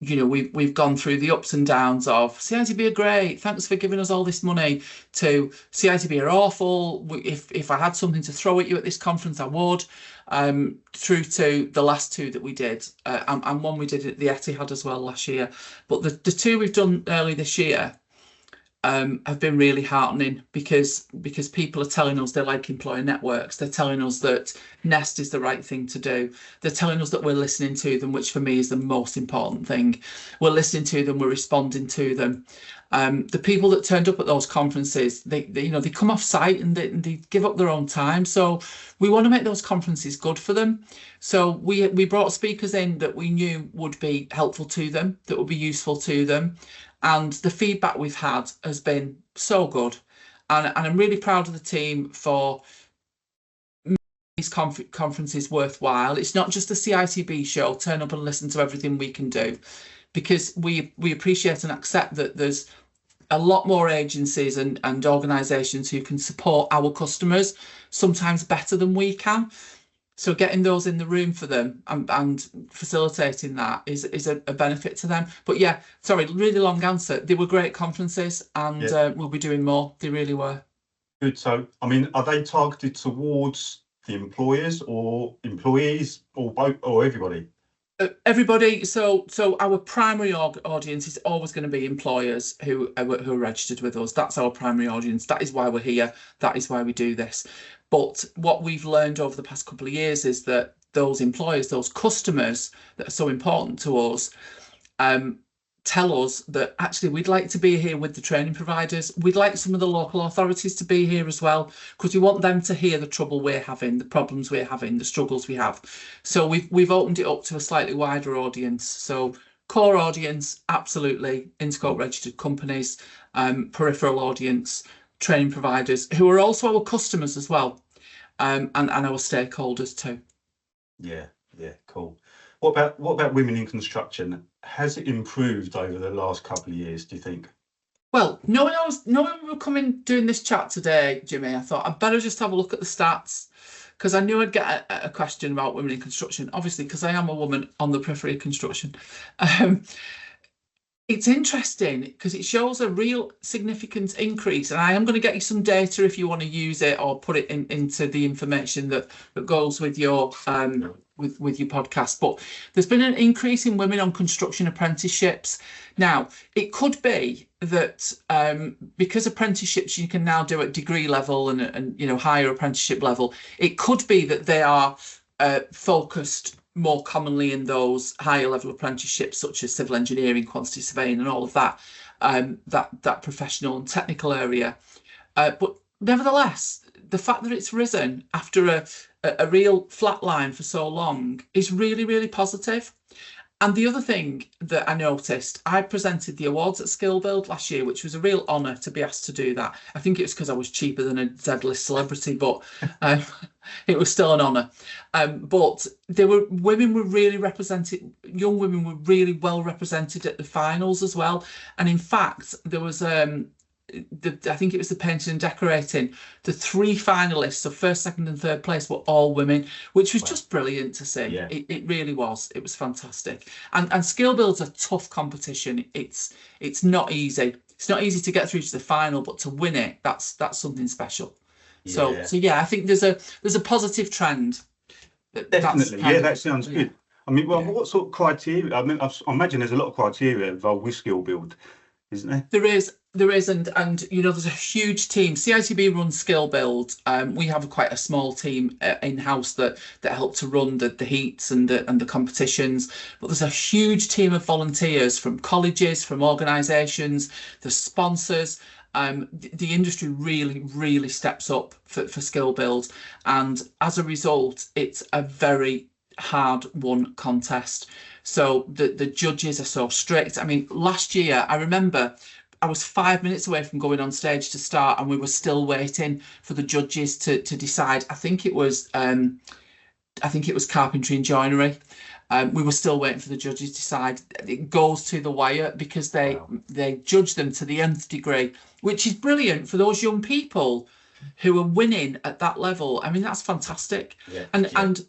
you know, we've gone through the ups and downs of CITB are great, thanks for giving us all this money, to CITB are awful, if I had something to throw at you at this conference I would, through to the last two that we did, and one we did at the Etihad as well last year. But the two we've done early this year have been really heartening, because people are telling us they like employer networks. They're telling us that Nest is the right thing to do. They're telling us that we're listening to them, which for me is the most important thing. We're listening to them, we're responding to them. The people that turned up at those conferences, they come off site and they give up their own time. So we want to make those conferences good for them. So we brought speakers in that we knew would be helpful to them, that would be useful to them. And the feedback we've had has been so good. And I'm really proud of the team for making these conferences worthwhile. It's not just a CITB show, turn up and listen to everything we can do, because we appreciate and accept that there's a lot more agencies and organisations who can support our customers sometimes better than we can. So getting those in the room for them and facilitating that is a benefit to them. But yeah, sorry, really long answer. They were great conferences, and we'll be doing more. They really were. Good. So, I mean, are they targeted towards the employers or employees, or both, or everybody? Everybody. So our primary audience is always going to be employers who are registered with us. That's our primary audience. That is why we're here. That is why we do this. But what we've learned over the past couple of years is that those employers, those customers that are so important to us, tell us that actually we'd like to be here with the training providers. We'd like some of the local authorities to be here as well, because we want them to hear the trouble we're having, the problems we're having, the struggles we have. So we've opened it up to a slightly wider audience. So core audience, absolutely, Interscope registered companies, peripheral audience, training providers who are also our customers as well, and our stakeholders too. Yeah, cool. What about women in construction? Has it improved over the last couple of years, do you think? Well, knowing we were coming doing this chat today, Jimmy, I thought I'd better just have a look at the stats, because I knew I'd get a question about women in construction, obviously, because I am a woman on the periphery of construction. It's interesting because it shows a real significant increase, and I am going to get you some data if you want to use it or put it into the information that goes with your with your podcast. But there's been an increase in women on construction apprenticeships. Now, it could be that because apprenticeships you can now do at degree level and higher apprenticeship level, it could be that they are focused more commonly in those higher level apprenticeships, such as civil engineering, quantity surveying, and all of that, that professional and technical area. But nevertheless, the fact that it's risen after a real flat line for so long is really, really positive. And the other thing that I noticed, I presented the awards at Skill Build last year, which was a real honour to be asked to do that. I think it was because I was cheaper than a Z-list celebrity, but it was still an honour. But women were really represented, young women were really well represented at the finals as well. And in fact, there was I think it was the painting and decorating. The 3 finalists of first, second, and third place were all women, which was just brilliant to see. Yeah. It really was. It was fantastic. And Skill Build's a tough competition. It's not easy. It's not easy to get through to the final, but to win it, that's something special. Yeah. So yeah, I think there's a positive trend. Definitely. Yeah, that sounds good. I mean, well, what sort of criteria? I mean, I imagine there's a lot of criteria involved with Skill Build, isn't there? There is, and you know, there's a huge team. CITB runs Skill Build. We have quite a small team in house that help to run the heats and the competitions. But there's a huge team of volunteers from colleges, from organisations, the sponsors. The industry really steps up for Skill Build, and as a result, it's a very hard won contest. So the judges are so strict. I mean, last year I remember I was 5 minutes away from going on stage to start, and we were still waiting for the judges to decide. I think it was carpentry and joinery. We were still waiting for the judges to decide. It goes to the wire because they judge them to the nth degree, which is brilliant for those young people who are winning at that level. I mean, that's fantastic. Yeah, and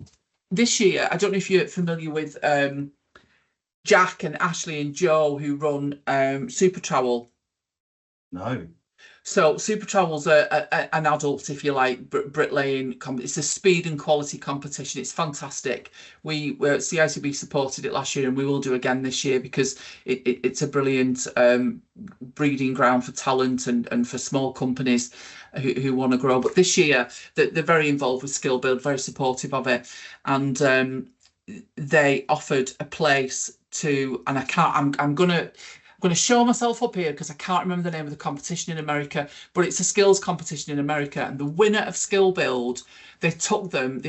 this year, I don't know if you're familiar with Jack and Ashley and Joe, who run Super Trowel. No. So Super Trowel's an adult, if you like, bricklaying. It's a speed and quality competition. It's fantastic. We were CITB supported it last year, and we will do again this year because it's a brilliant breeding ground for talent and for small companies who want to grow. But this year, they're very involved with Skill Build, very supportive of it, and they offered a place to, and I'm going to show myself up here because I can't remember the name of the competition in America, but it's a skills competition in America. And the winner of Skill Build, they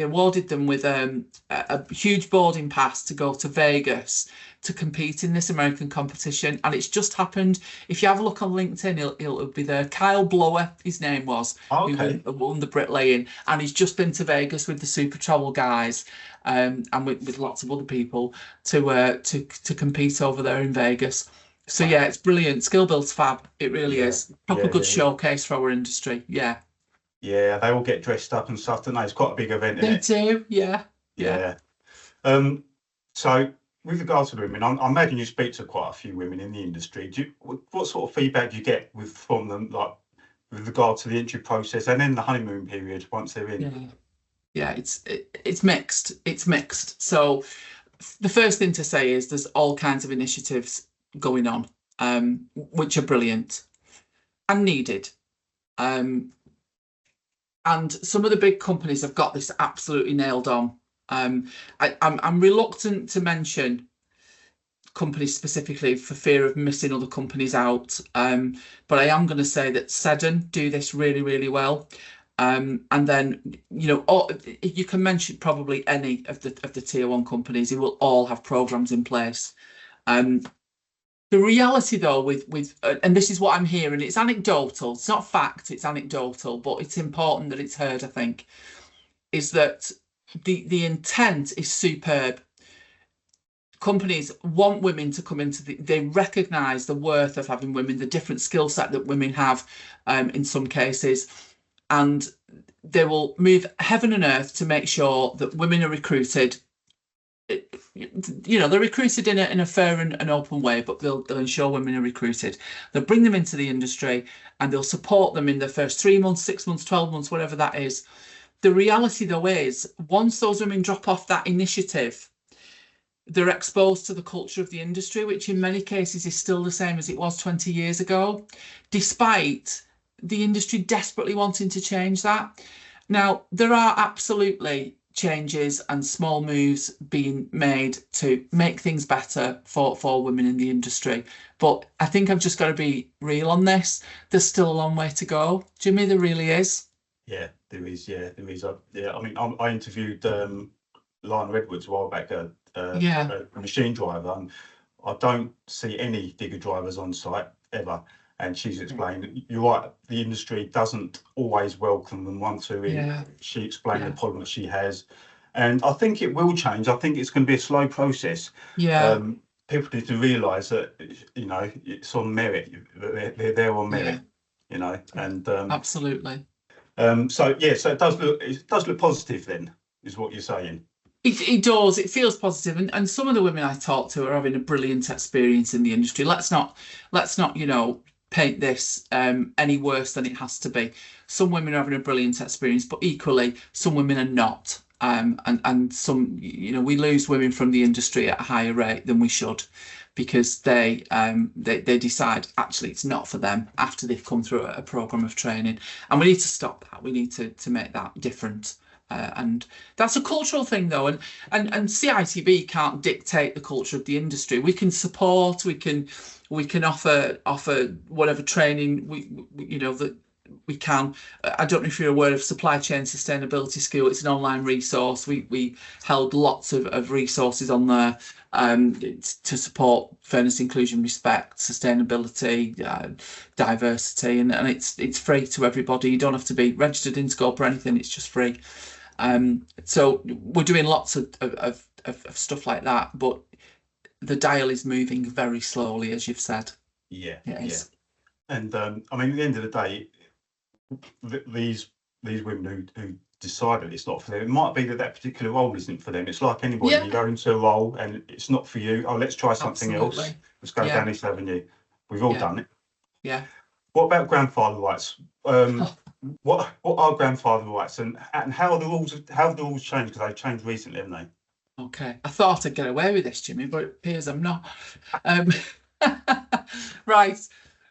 awarded them with a huge boarding pass to go to Vegas to compete in this American competition. And it's just happened. If you have a look on LinkedIn, it'll be there. Kyle Blower, his name was, who won the bricklaying. And he's just been to Vegas with the Super Trowel guys and with lots of other people to compete over there in Vegas. So yeah, it's brilliant. Skill Build's fab. It really is. Proper good showcase for our industry. Yeah. Yeah, they all get dressed up and stuff, don't they? It's quite a big event, isn't it? They do, yeah. So with regards to the women, I imagine you speak to quite a few women in the industry. What sort of feedback do you get from them, like with regard to the entry process and then the honeymoon period once they're in? Yeah, it's mixed. It's mixed. So the first thing to say is there's all kinds of initiatives going on, which are brilliant and needed. And some of the big companies have got this absolutely nailed on. I'm reluctant to mention companies specifically for fear of missing other companies out. But I am going to say that Seddon do this really well. And then, you know, you can mention probably any of the tier 1 companies who will all have programs in place. The reality, though, with and this is what I'm hearing, it's anecdotal, it's not fact, it's anecdotal, but it's important that it's heard, I think, is that the intent is superb. Companies want women to come into they recognise the worth of having women, the different skill set that women have in some cases, and they will move heaven and earth to make sure that women are recruited. You know, they're recruited in a fair and open way, but they'll ensure women are recruited. They'll bring them into the industry and they'll support them in the first 3 months, 6 months, 12 months, whatever that is. The reality, though, is once those women drop off that initiative, they're exposed to the culture of the industry, which in many cases is still the same as it was 20 years ago, despite the industry desperately wanting to change that. Now, there are absolutely changes and small moves being made to make things better for women in the industry, but I think I've just got to be real on this. There's still a long way to go, Jimmy. There really is. Yeah, there is. I mean, I interviewed Lionel Edwards a while back, the a machine driver, and I don't see any digger drivers on site ever. And she's explained, you're right, the industry doesn't always welcome them one, two in. Yeah. She explained the problem that she has. And I think it will change. I think it's going to be a slow process. Yeah. People need to realise that, you know, it's on merit. They're there on merit, you know. And absolutely. So it does look positive then, is what you're saying. It does. It feels positive, and some of the women I talk to are having a brilliant experience in the industry. Let's not, you know, paint this any worse than it has to be. Some women are having a brilliant experience, but equally some women are not. And some, you know, we lose women from the industry at a higher rate than we should, because they decide actually it's not for them after they've come through a program of training, and we need to stop that. We need to make that different. And that's a cultural thing, though, and CITB can't dictate the culture of the industry. We can support, we can offer whatever training that we can. I don't know if you're aware of Supply Chain Sustainability School. It's an online resource. We held lots of resources on there to support fairness, inclusion, respect, sustainability, diversity, and it's free to everybody. You don't have to be registered in scope or anything. It's just free. So we're doing lots of stuff like that, but the dial is moving very slowly, as you've said. Yeah. And I mean, at the end of the day, these women who decided it's not for them, it might be that particular role isn't for them. It's like anybody, you go into a role and it's not for you. Oh, let's try something else. Let's go down this avenue. We've all done it. Yeah. What about grandfather rights? What are grandfather rights, and how have the rules changed? Because they've changed recently, haven't they? Okay, I thought I'd get away with this, Jimmy, but it appears I'm not. Right,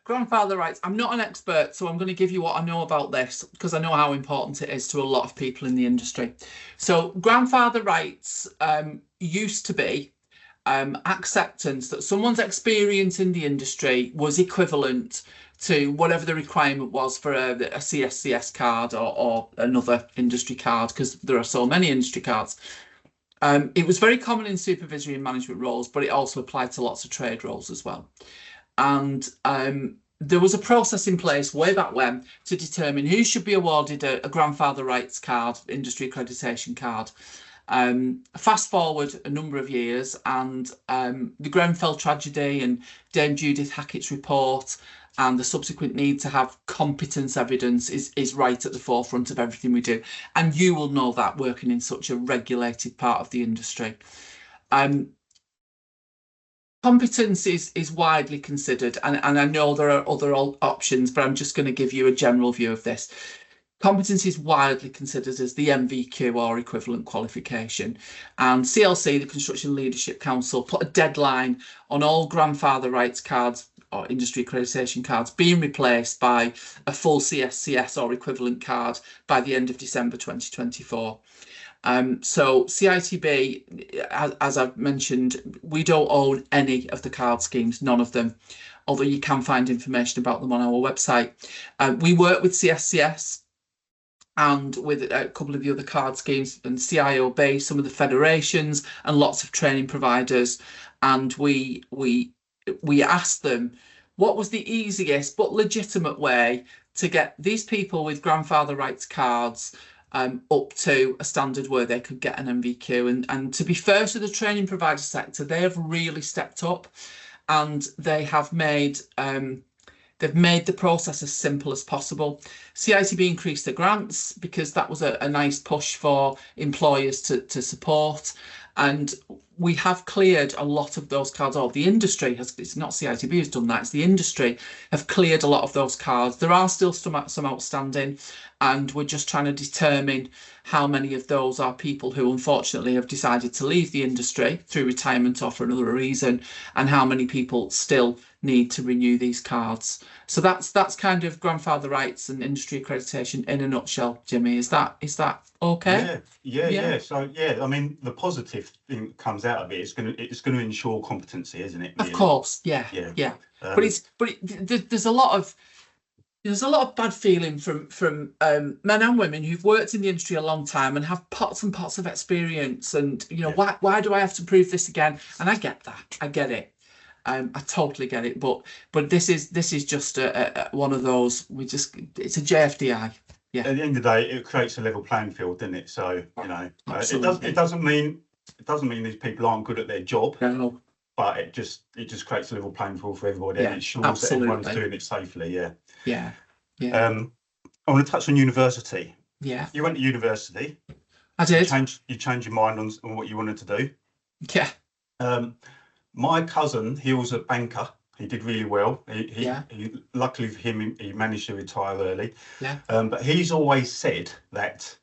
grandfather rights. I'm not an expert, so I'm going to give you what I know about this, because I know how important it is to a lot of people in the industry. So grandfather rights used to be acceptance that someone's experience in the industry was equivalent to whatever the requirement was for a CSCS card or another industry card, because there are so many industry cards. It was very common in supervisory and management roles, but it also applied to lots of trade roles as well. And there was a process in place way back when to determine who should be awarded a grandfather rights card, industry accreditation card. Fast forward a number of years, and the Grenfell tragedy and Dame Judith Hackett's report and the subsequent need to have competence evidence is right at the forefront of everything we do. And you will know that, working in such a regulated part of the industry. Competence is widely considered, and I know there are other options, but I'm just going to give you a general view of this. Competence is widely considered as the MVQ or equivalent qualification, and CLC, the Construction Leadership Council, put a deadline on all grandfather rights cards or industry accreditation cards being replaced by a full CSCS or equivalent card by the end of December 2024. So CITB, as I've mentioned, we don't own any of the card schemes, none of them, although you can find information about them on our website. We work with CSCS and with a couple of the other card schemes and CIOB, some of the federations and lots of training providers, and we asked them what was the easiest but legitimate way to get these people with grandfather rights cards up to a standard where they could get an MVQ. And to be fair to the training provider sector, they have really stepped up, and they have made they've made the process as simple as possible. CITB increased the grants because that was a nice push for employers to support, and we have cleared a lot of those cards. Or the industry has, it's not CITB who's done that, it's the industry have cleared a lot of those cards. There are still some outstanding, and we're just trying to determine how many of those are people who unfortunately have decided to leave the industry through retirement or for another reason, and how many people still need to renew these cards. So that's kind of grandfather rights and industry accreditation in a nutshell, Jimmy. Is that okay? Yeah. So I mean, the positive thing that comes out of it is going to ensure competency, isn't it? Really? Of course, yeah. But there's a lot of There's a lot of bad feeling from men and women who've worked in the industry a long time and have pots and pots of experience. And why do I have to prove this again? And I get that. I get it. I totally get it. But this is just a one of those. It's a JFDI. Yeah. At the end of the day, it creates a level playing field, doesn't it? So Absolutely. it doesn't mean these people aren't good at their job. No. But it just creates a level playing field for everybody, and it ensures absolutely. that everyone's doing it safely. Yeah. I want to touch on university. Yeah. You went to university. I did. You changed your mind on what you wanted to do. Yeah. My cousin, he was a banker. He did really well. He luckily for him, he managed to retire early. Yeah. But he's always said that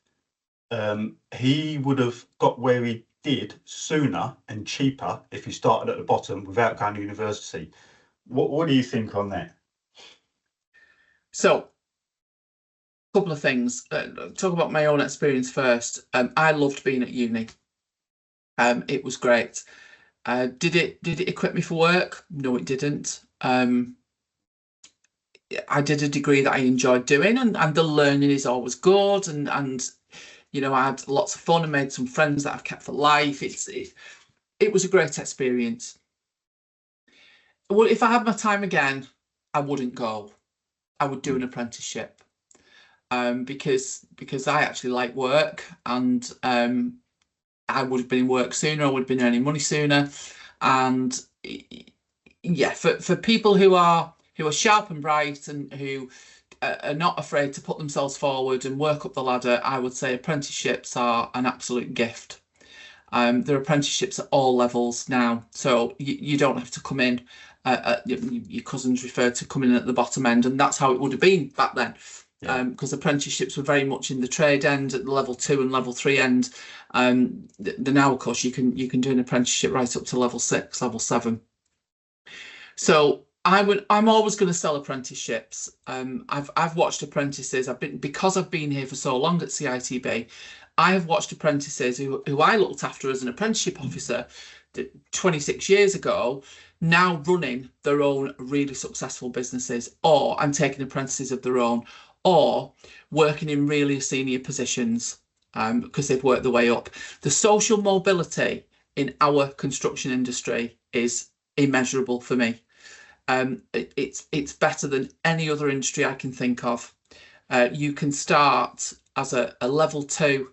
he would have got where he did sooner and cheaper if he started at the bottom without going to university. What do you think on that? So, a couple of things. Talk about my own experience first. I loved being at uni. It was great. Did it equip me for work? No, it didn't. I did a degree that I enjoyed doing, and the learning is always good, and I had lots of fun and made some friends that I've kept for life. It was a great experience. Well, if I had my time again, I wouldn't go. I would do an apprenticeship, because I actually like work, and I would have been in work sooner. I would have been earning money sooner, and for people who are sharp and bright and who are not afraid to put themselves forward and work up the ladder, I would say apprenticeships are an absolute gift. There are apprenticeships at all levels now, so you don't have to come in. Your cousins referred to coming in at the bottom end, and that's how it would have been back then. Because apprenticeships were very much in the trade end at the level 2 and level 3 end. Now, of course, you can do an apprenticeship right up to level 6, level 7. So I'm always going to sell apprenticeships. I've watched apprentices. Because I've been here for so long at CITB, I have watched apprentices who I looked after as an apprenticeship officer 26 years ago, now running their own really successful businesses, or I'm taking apprentices of their own, or working in really senior positions because they've worked their way up. The social mobility in our construction industry is immeasurable for me. It's better than any other industry I can think of. You can start as a level 2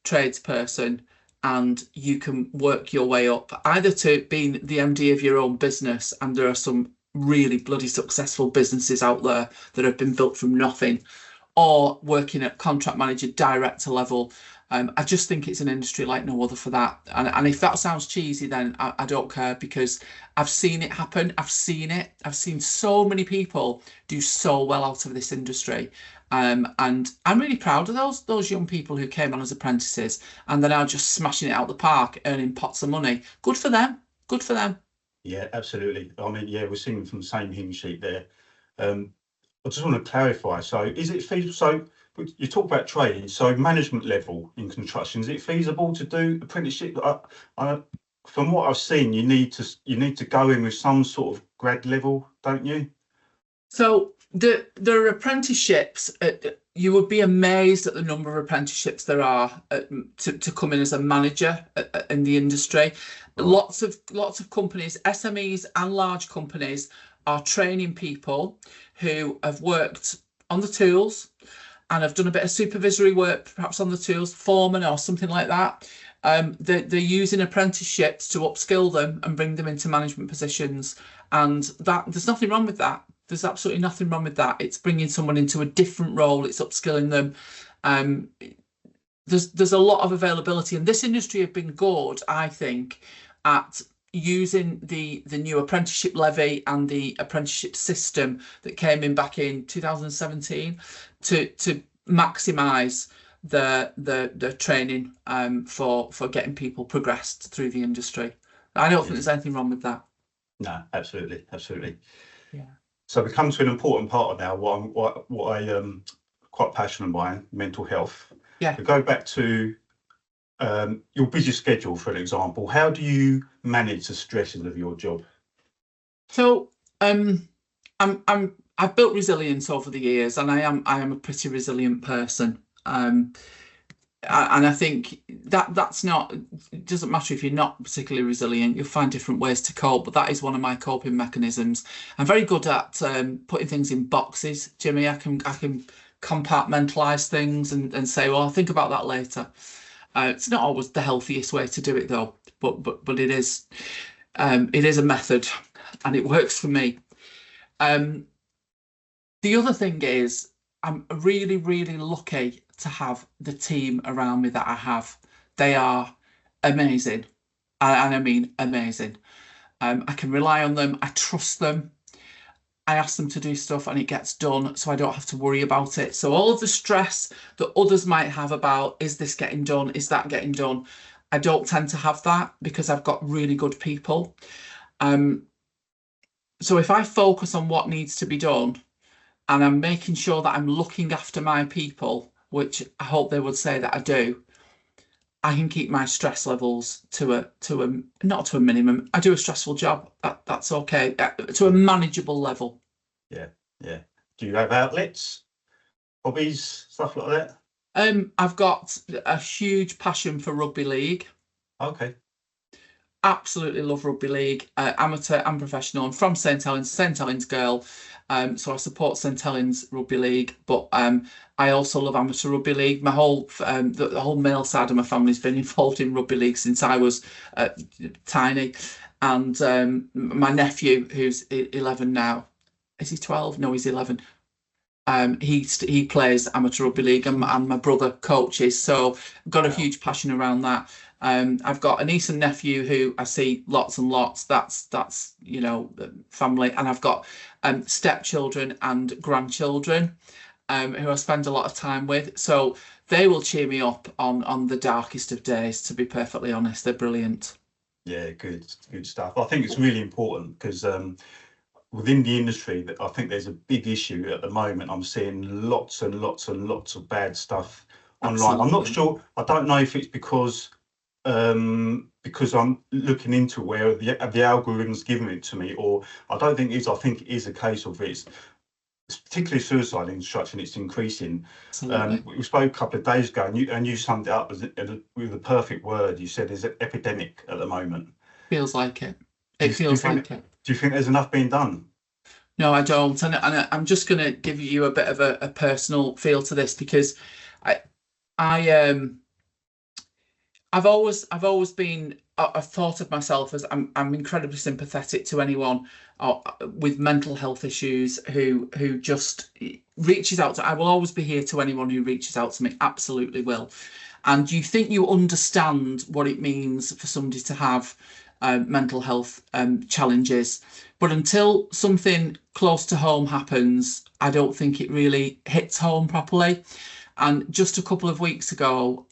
tradesperson, and you can work your way up either to being the MD of your own business, and there are some really bloody successful businesses out there that have been built from nothing, or working at contract manager, director level. I just think it's an industry like no other for that. And if that sounds cheesy, then I don't care, because I've seen it happen. I've seen it. I've seen so many people do so well out of this industry. And I'm really proud of those young people who came on as apprentices and they're now just smashing it out the park, earning pots of money. Good for them. Good for them. Yeah, absolutely. I mean, we're singing from the same hymn sheet there. I just want to clarify. So is it feasible? So you talk about training. So management level in construction, is it feasible to do apprenticeship? From what I've seen, you need to go in with some sort of grad level, don't you? So there are apprenticeships. You would be amazed at the number of apprenticeships there are to come in as a manager in the industry. Right. Lots of companies, SMEs and large companies, are training people who have worked on the tools and have done a bit of supervisory work, perhaps on the tools, foreman or something like that. They're using apprenticeships to upskill them and bring them into management positions, and that there's nothing wrong with that. There's absolutely nothing wrong with that. It's bringing someone into a different role. It's upskilling them. There's a lot of availability, and this industry have been good, I think, at using the new apprenticeship levy and the apprenticeship system that came in back in 2017 to maximise the training for getting people progressed through the industry. I don't think there's anything wrong with that. No, absolutely. Yeah. So we come to an important part of now what I quite passionate by, mental health. Yeah. To go back to your busy schedule, for an example, how do you manage the stresses of your job? So I I've built resilience over the years, and I am a pretty resilient person. And I think that's not, it doesn't matter if you're not particularly resilient, you'll find different ways to cope, but that is one of my coping mechanisms. I'm very good at putting things in boxes, Jimmy. I can compartmentalize things and say, well, I'll think about that later. It's not always the healthiest way to do it though, but it is a method, and it works for me. The other thing is, I'm really, really lucky to have the team around me that I have. They are amazing, and I mean amazing. I can rely on them. I trust them. I ask them to do stuff and it gets done, so I don't have to worry about it. So all of the stress that others might have about, is this getting done? Is that getting done? I don't tend to have that because I've got really good people. So if I focus on what needs to be done, and I'm making sure that I'm looking after my people, which I hope they would say that I do, I can keep my stress levels to a not to a minimum. I do a stressful job. That's okay. To a manageable level. Yeah. Do you have outlets, hobbies, stuff like that? I've got a huge passion for rugby league. Okay. Absolutely love rugby league, amateur and professional. I'm from St Helens girl. So I support St Helens Rugby League, but I also love amateur rugby league. My whole the whole male side of my family's been involved in rugby league since I was tiny, and my nephew, who's 11 now, is he 12? No, he's 11. He plays amateur rugby league, and my brother coaches. So I've got a huge passion around that. I've got a niece and nephew who I see lots and lots. That's family, and I've got stepchildren and grandchildren who I spend a lot of time with. So they will cheer me up on the darkest of days. To be perfectly honest, they're brilliant. Yeah, good stuff. I think it's really important because within the industry, I think there's a big issue at the moment. I'm seeing lots and lots and lots of bad stuff online. Absolutely. I'm not sure. I don't know if it's because I'm looking into where the algorithm's giving it to me, or I don't think it is. I think it is a case of it's particularly suicide in construction. It's increasing. We spoke a couple of days ago, and you summed it up with the perfect word. You said there's an epidemic at the moment. Feels like it. It feels like it. Do you think there's enough being done? No, I don't. And I'm just going to give you a bit of a personal feel to this, because I've always been, I've thought of myself as I'm incredibly sympathetic to anyone with mental health issues who just reaches out to. I will always be here to anyone who reaches out to me. Absolutely will. And you think you understand what it means for somebody to have mental health challenges, but until something close to home happens, I don't think it really hits home properly. And just a couple of weeks ago,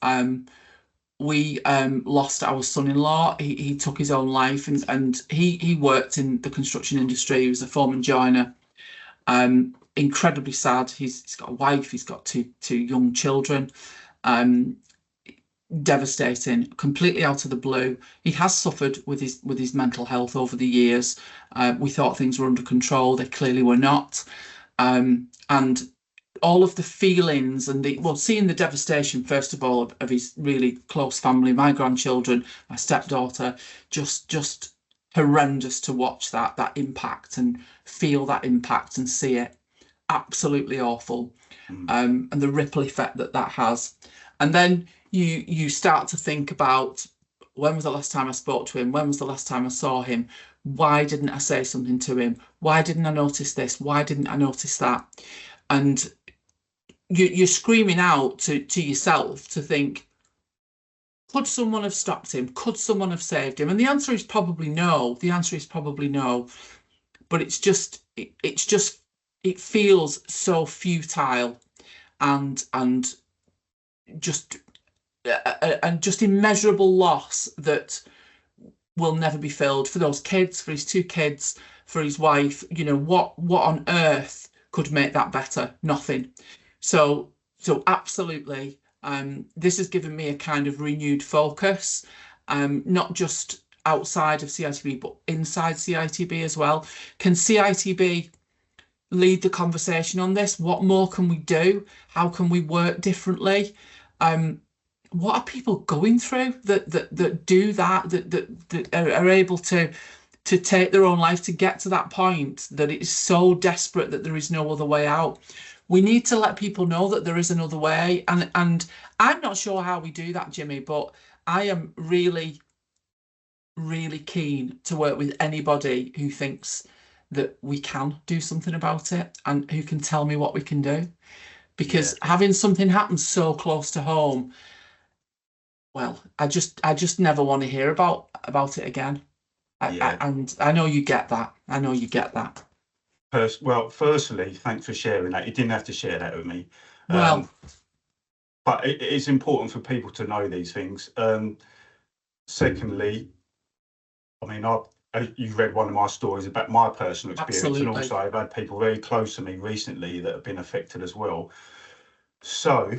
we lost our son-in-law. He took his own life, and he worked in the construction industry. He was a foreman joiner. Incredibly sad. He's got a wife. He's got two young children. Devastating, completely out of the blue. He has suffered with his mental health over the years. We thought things were under control. They clearly were not. And all of the feelings and seeing the devastation, first of all, of his really close family, my grandchildren, my stepdaughter, just horrendous to watch that impact and feel that impact and see it. Absolutely awful. And the ripple effect that has. And then you start to think about, when was the last time I spoke to him? When was the last time I saw him? Why didn't I say something to him? Why didn't I notice this? Why didn't I notice that? And you're screaming out to yourself to think, could someone have stopped him? Could someone have saved him? And the answer is probably no. The answer is probably no. But it feels so futile and just immeasurable loss that will never be filled for those kids, for his two kids, for his wife. What on earth could make that better? Nothing. So absolutely, this has given me a kind of renewed focus, not just outside of CITB, but inside CITB as well. Can CITB lead the conversation on this. What more can we do? How can we work differently? What are people going through that do that are able to take their own life to get to that point, that it is so desperate that there is no other way out? We need to let people know that there is another way. And I'm not sure how we do that, Jimmy, but I am really, really keen to work with anybody who thinks that we can do something about it and who can tell me what we can do. Because having something happen so close to home, well, I just never want to hear about it again. And I know you get that. I know you get that. Well, firstly, thanks for sharing that. You didn't have to share that with me. Well, but it's important for people to know these things. Secondly, I mean, you read one of my stories about my personal experience, absolutely. and also I've had people very close to me recently that have been affected as well. So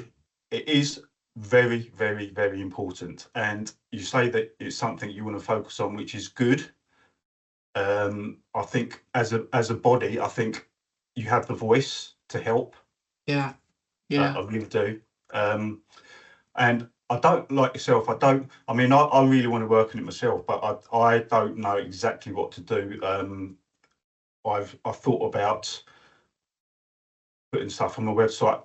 it is very, very, very important. And you say that it's something you want to focus on, which is good. I think as a body, I think you have the voice to help. Yeah. I really do. And I don't, like yourself, I really want to work on it myself, but I don't know exactly what to do. I've thought about putting stuff on my website,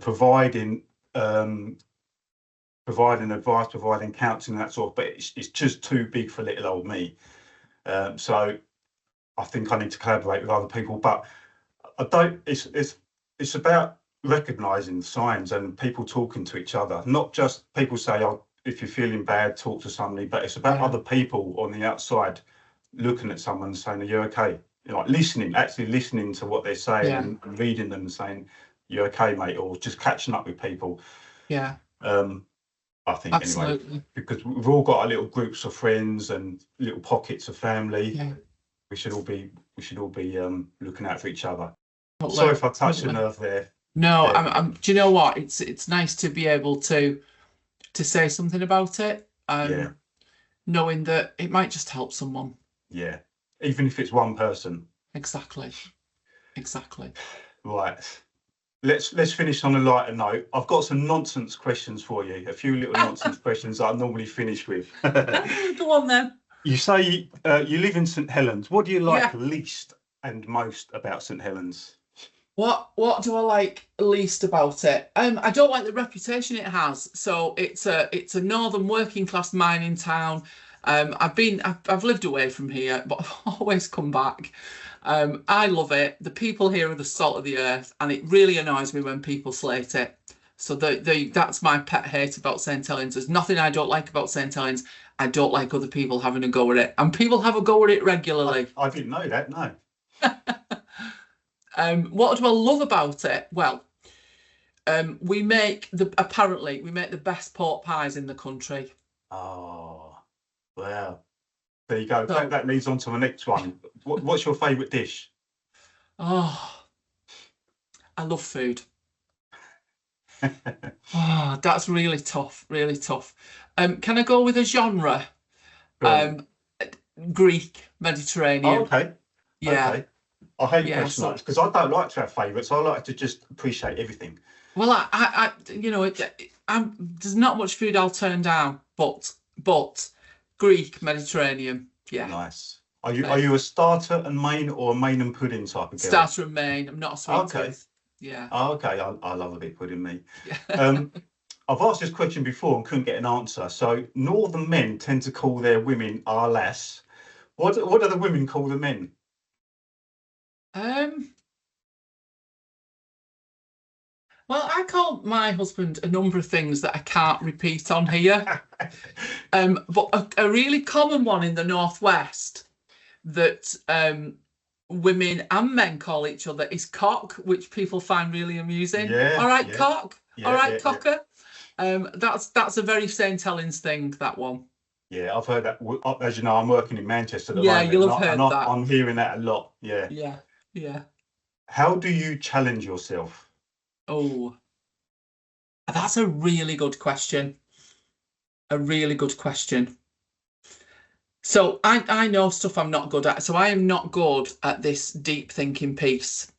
providing advice, providing counselling, that sort of, but it's just too big for little old me. So I think I need to collaborate with other people, but I don't. It's about recognising signs and people talking to each other, not just people say, "Oh, if you're feeling bad, talk to somebody," but it's about other people on the outside looking at someone and saying, "Are you okay?" You know, like actually listening to what they're saying and reading them and saying, "You okay, mate?" Or just catching up with people. Yeah. I think absolutely. Anyway, because we've all got our little groups of friends and little pockets of family. Yeah. We should all be looking out for each other. Totally. Sorry if I touched a nerve there. No, do you know what? It's nice to be able to say something about it. Knowing that it might just help someone. Yeah, even if it's one person. Exactly. Right. Let's finish on a lighter note. I've got some nonsense questions for you. A few little nonsense questions that I normally finish with. Go on then. You say you live in St Helens. What do you like least and most about St Helens? What do I like least about it? I don't like the reputation it has. So it's a northern working class mining town. I've lived away from here, but I've always come back. I love it. The people here are the salt of the earth, and it really annoys me when people slate it. So that's my pet hate about St Helens. There's nothing I don't like about St Helens. I don't like other people having a go at it, and people have a go at it regularly. I didn't know that. No. What do I love about it? Well, we make the best pork pies in the country. Oh, well, there you go. So, that leads on to the next one. What's your favourite dish? Oh, I love food. Oh, that's really tough. Really tough. Can I go with a genre? Greek, Mediterranean. Oh, okay. Yeah. Okay. I hate questions because I don't like to have favourites. I like to just appreciate everything. Well, I there's not much food I'll turn down, but Greek, Mediterranean, yeah. Nice. Are you a starter and main or a main and pudding type of girl? Starter and main. I'm not a sweet tooth. Yeah. Oh, okay. I love a bit of pudding, me. Yeah. I've asked this question before and couldn't get an answer. So northern men tend to call their women our lass. What do the women call the men? Well, I call my husband a number of things that I can't repeat on here. But a really common one in the Northwest that women and men call each other is cock, which people find really amusing. Yeah, all right, cock. All right, cocker. Yeah. That's a very St Helens thing, that one. Yeah, I've heard that. As you know, I'm working in Manchester at the moment. Yeah, you'll have heard that. I'm hearing that a lot. Yeah. Yeah. How do you challenge yourself? Oh, that's a really good question. So I know stuff I'm not good at. So I am not good at this deep thinking piece.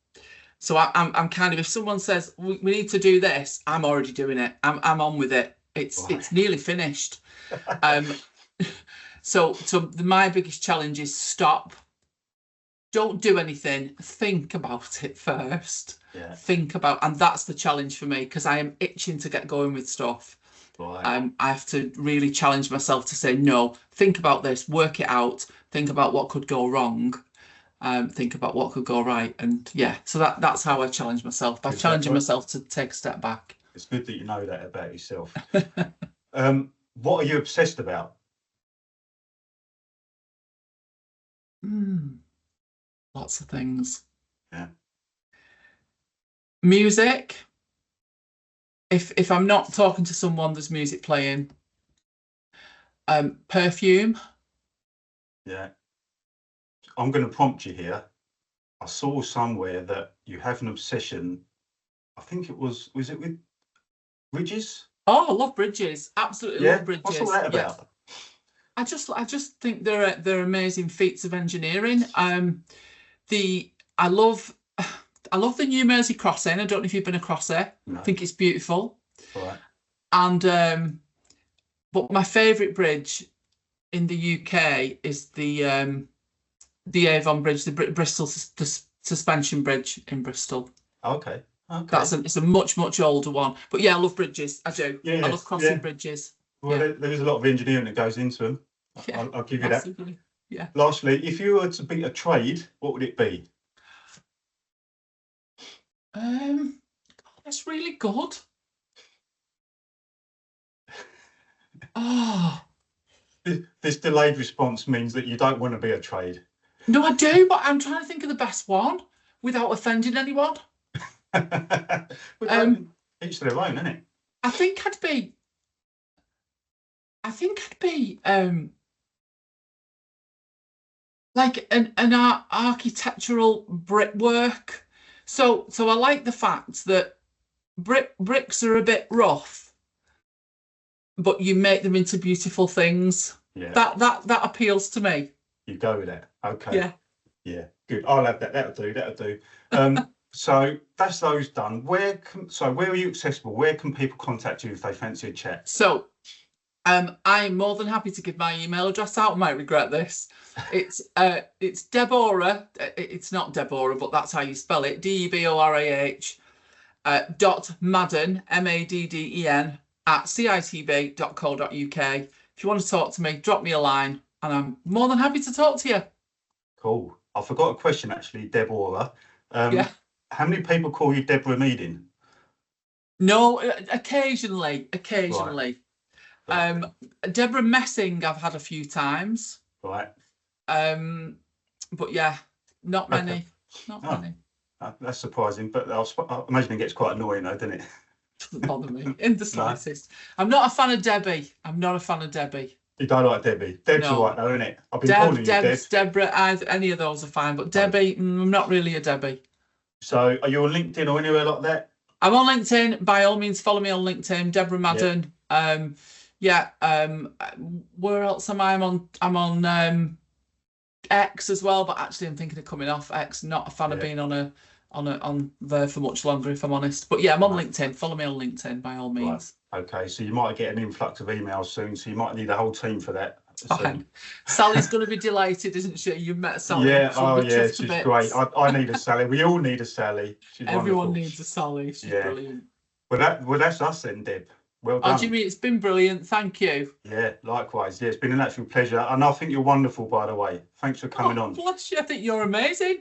So I'm kind of, if someone says we need to do this, I'm already doing it. I'm on with it. It's nearly finished. So my biggest challenge is stop. Don't do anything. Think about it first. Yeah. And that's the challenge for me, because I am itching to get going with stuff. Right. I have to really challenge myself to say, no, think about this, work it out, think about what could go wrong, think about what could go right. And yeah, so that's how I challenge myself, by challenging myself to take a step back. It's good that you know that about yourself. What are you obsessed about? Lots of things. Yeah. Music. If I'm not talking to someone, there's music playing. Perfume. Yeah. I'm going to prompt you here. I saw somewhere that you have an obsession. I think was it with bridges? Oh, I love bridges. Absolutely love bridges. What's all that about? I just think they're amazing feats of engineering. I love the New Mersey crossing. I don't know if you've been across it. No. I think it's beautiful. Right. And but my favourite bridge in the UK is the Avon Bridge, the Bristol suspension bridge in Bristol. Okay. It's a much older one. But yeah, I love bridges. I do. Yeah, I love crossing bridges. Well, there is a lot of engineering that goes into them. Yeah, I'll give you that. Yeah. Lastly, if you were to be a trade, what would it be? That's really good. Oh. This delayed response means that you don't want to be a trade. No, I do, but I'm trying to think of the best one without offending anyone. Each to their own, isn't it? I think I'd be like an architectural brickwork. So I like the fact that bricks are a bit rough, but you make them into beautiful things. Yeah. That appeals to me. You go with that. Okay. Yeah. Yeah. Good. I'll have that. That'll do. So that's those done. Where are you accessible? Where can people contact you if they fancy a chat? So I'm more than happy to give my email address out. I might regret this. It's Deborah. It's not Deborah, but that's how you spell it. DEBORAH. .Madden MADDEN @CITB.co.uk. If you want to talk to me, drop me a line, and I'm more than happy to talk to you. Cool. I forgot a question actually, Deborah. Yeah. How many people call you Deborah Madden? No, occasionally. Right. Deborah Messing, I've had a few times. Right. But yeah, not many. Okay. Not many. That's surprising, but I imagine it gets quite annoying though, doesn't it? Doesn't bother me in the slightest. No. I'm not a fan of Debbie. You don't like Debbie? Deb's all right though, isn't it? I've been calling you Deb. Deborah, any of those are fine, but Debbie, I'm not really a Debbie. So are you on LinkedIn or anywhere like that? I'm on LinkedIn. By all means, follow me on LinkedIn, Deborah Madden. Yep. Where else am I? I'm on X as well, but actually I'm thinking of coming off X. Not a fan of being on there for much longer, if I'm honest. But yeah, I'm on LinkedIn. Follow me on LinkedIn by all means. Right. Okay, so you might get an influx of emails soon, so you might need a whole team for that. Sally's going to be delighted, isn't she? You've met Sally. Yeah, she's great. I need a Sally. We all need a Sally. Everyone needs a Sally. She's brilliant. Well, that's us then, Deb. Well done. Oh, Jimmy, it's been brilliant. Thank you. Yeah, likewise. Yeah, it's been an actual pleasure. And I think you're wonderful, by the way. Thanks for coming on. Bless you. I think you're amazing.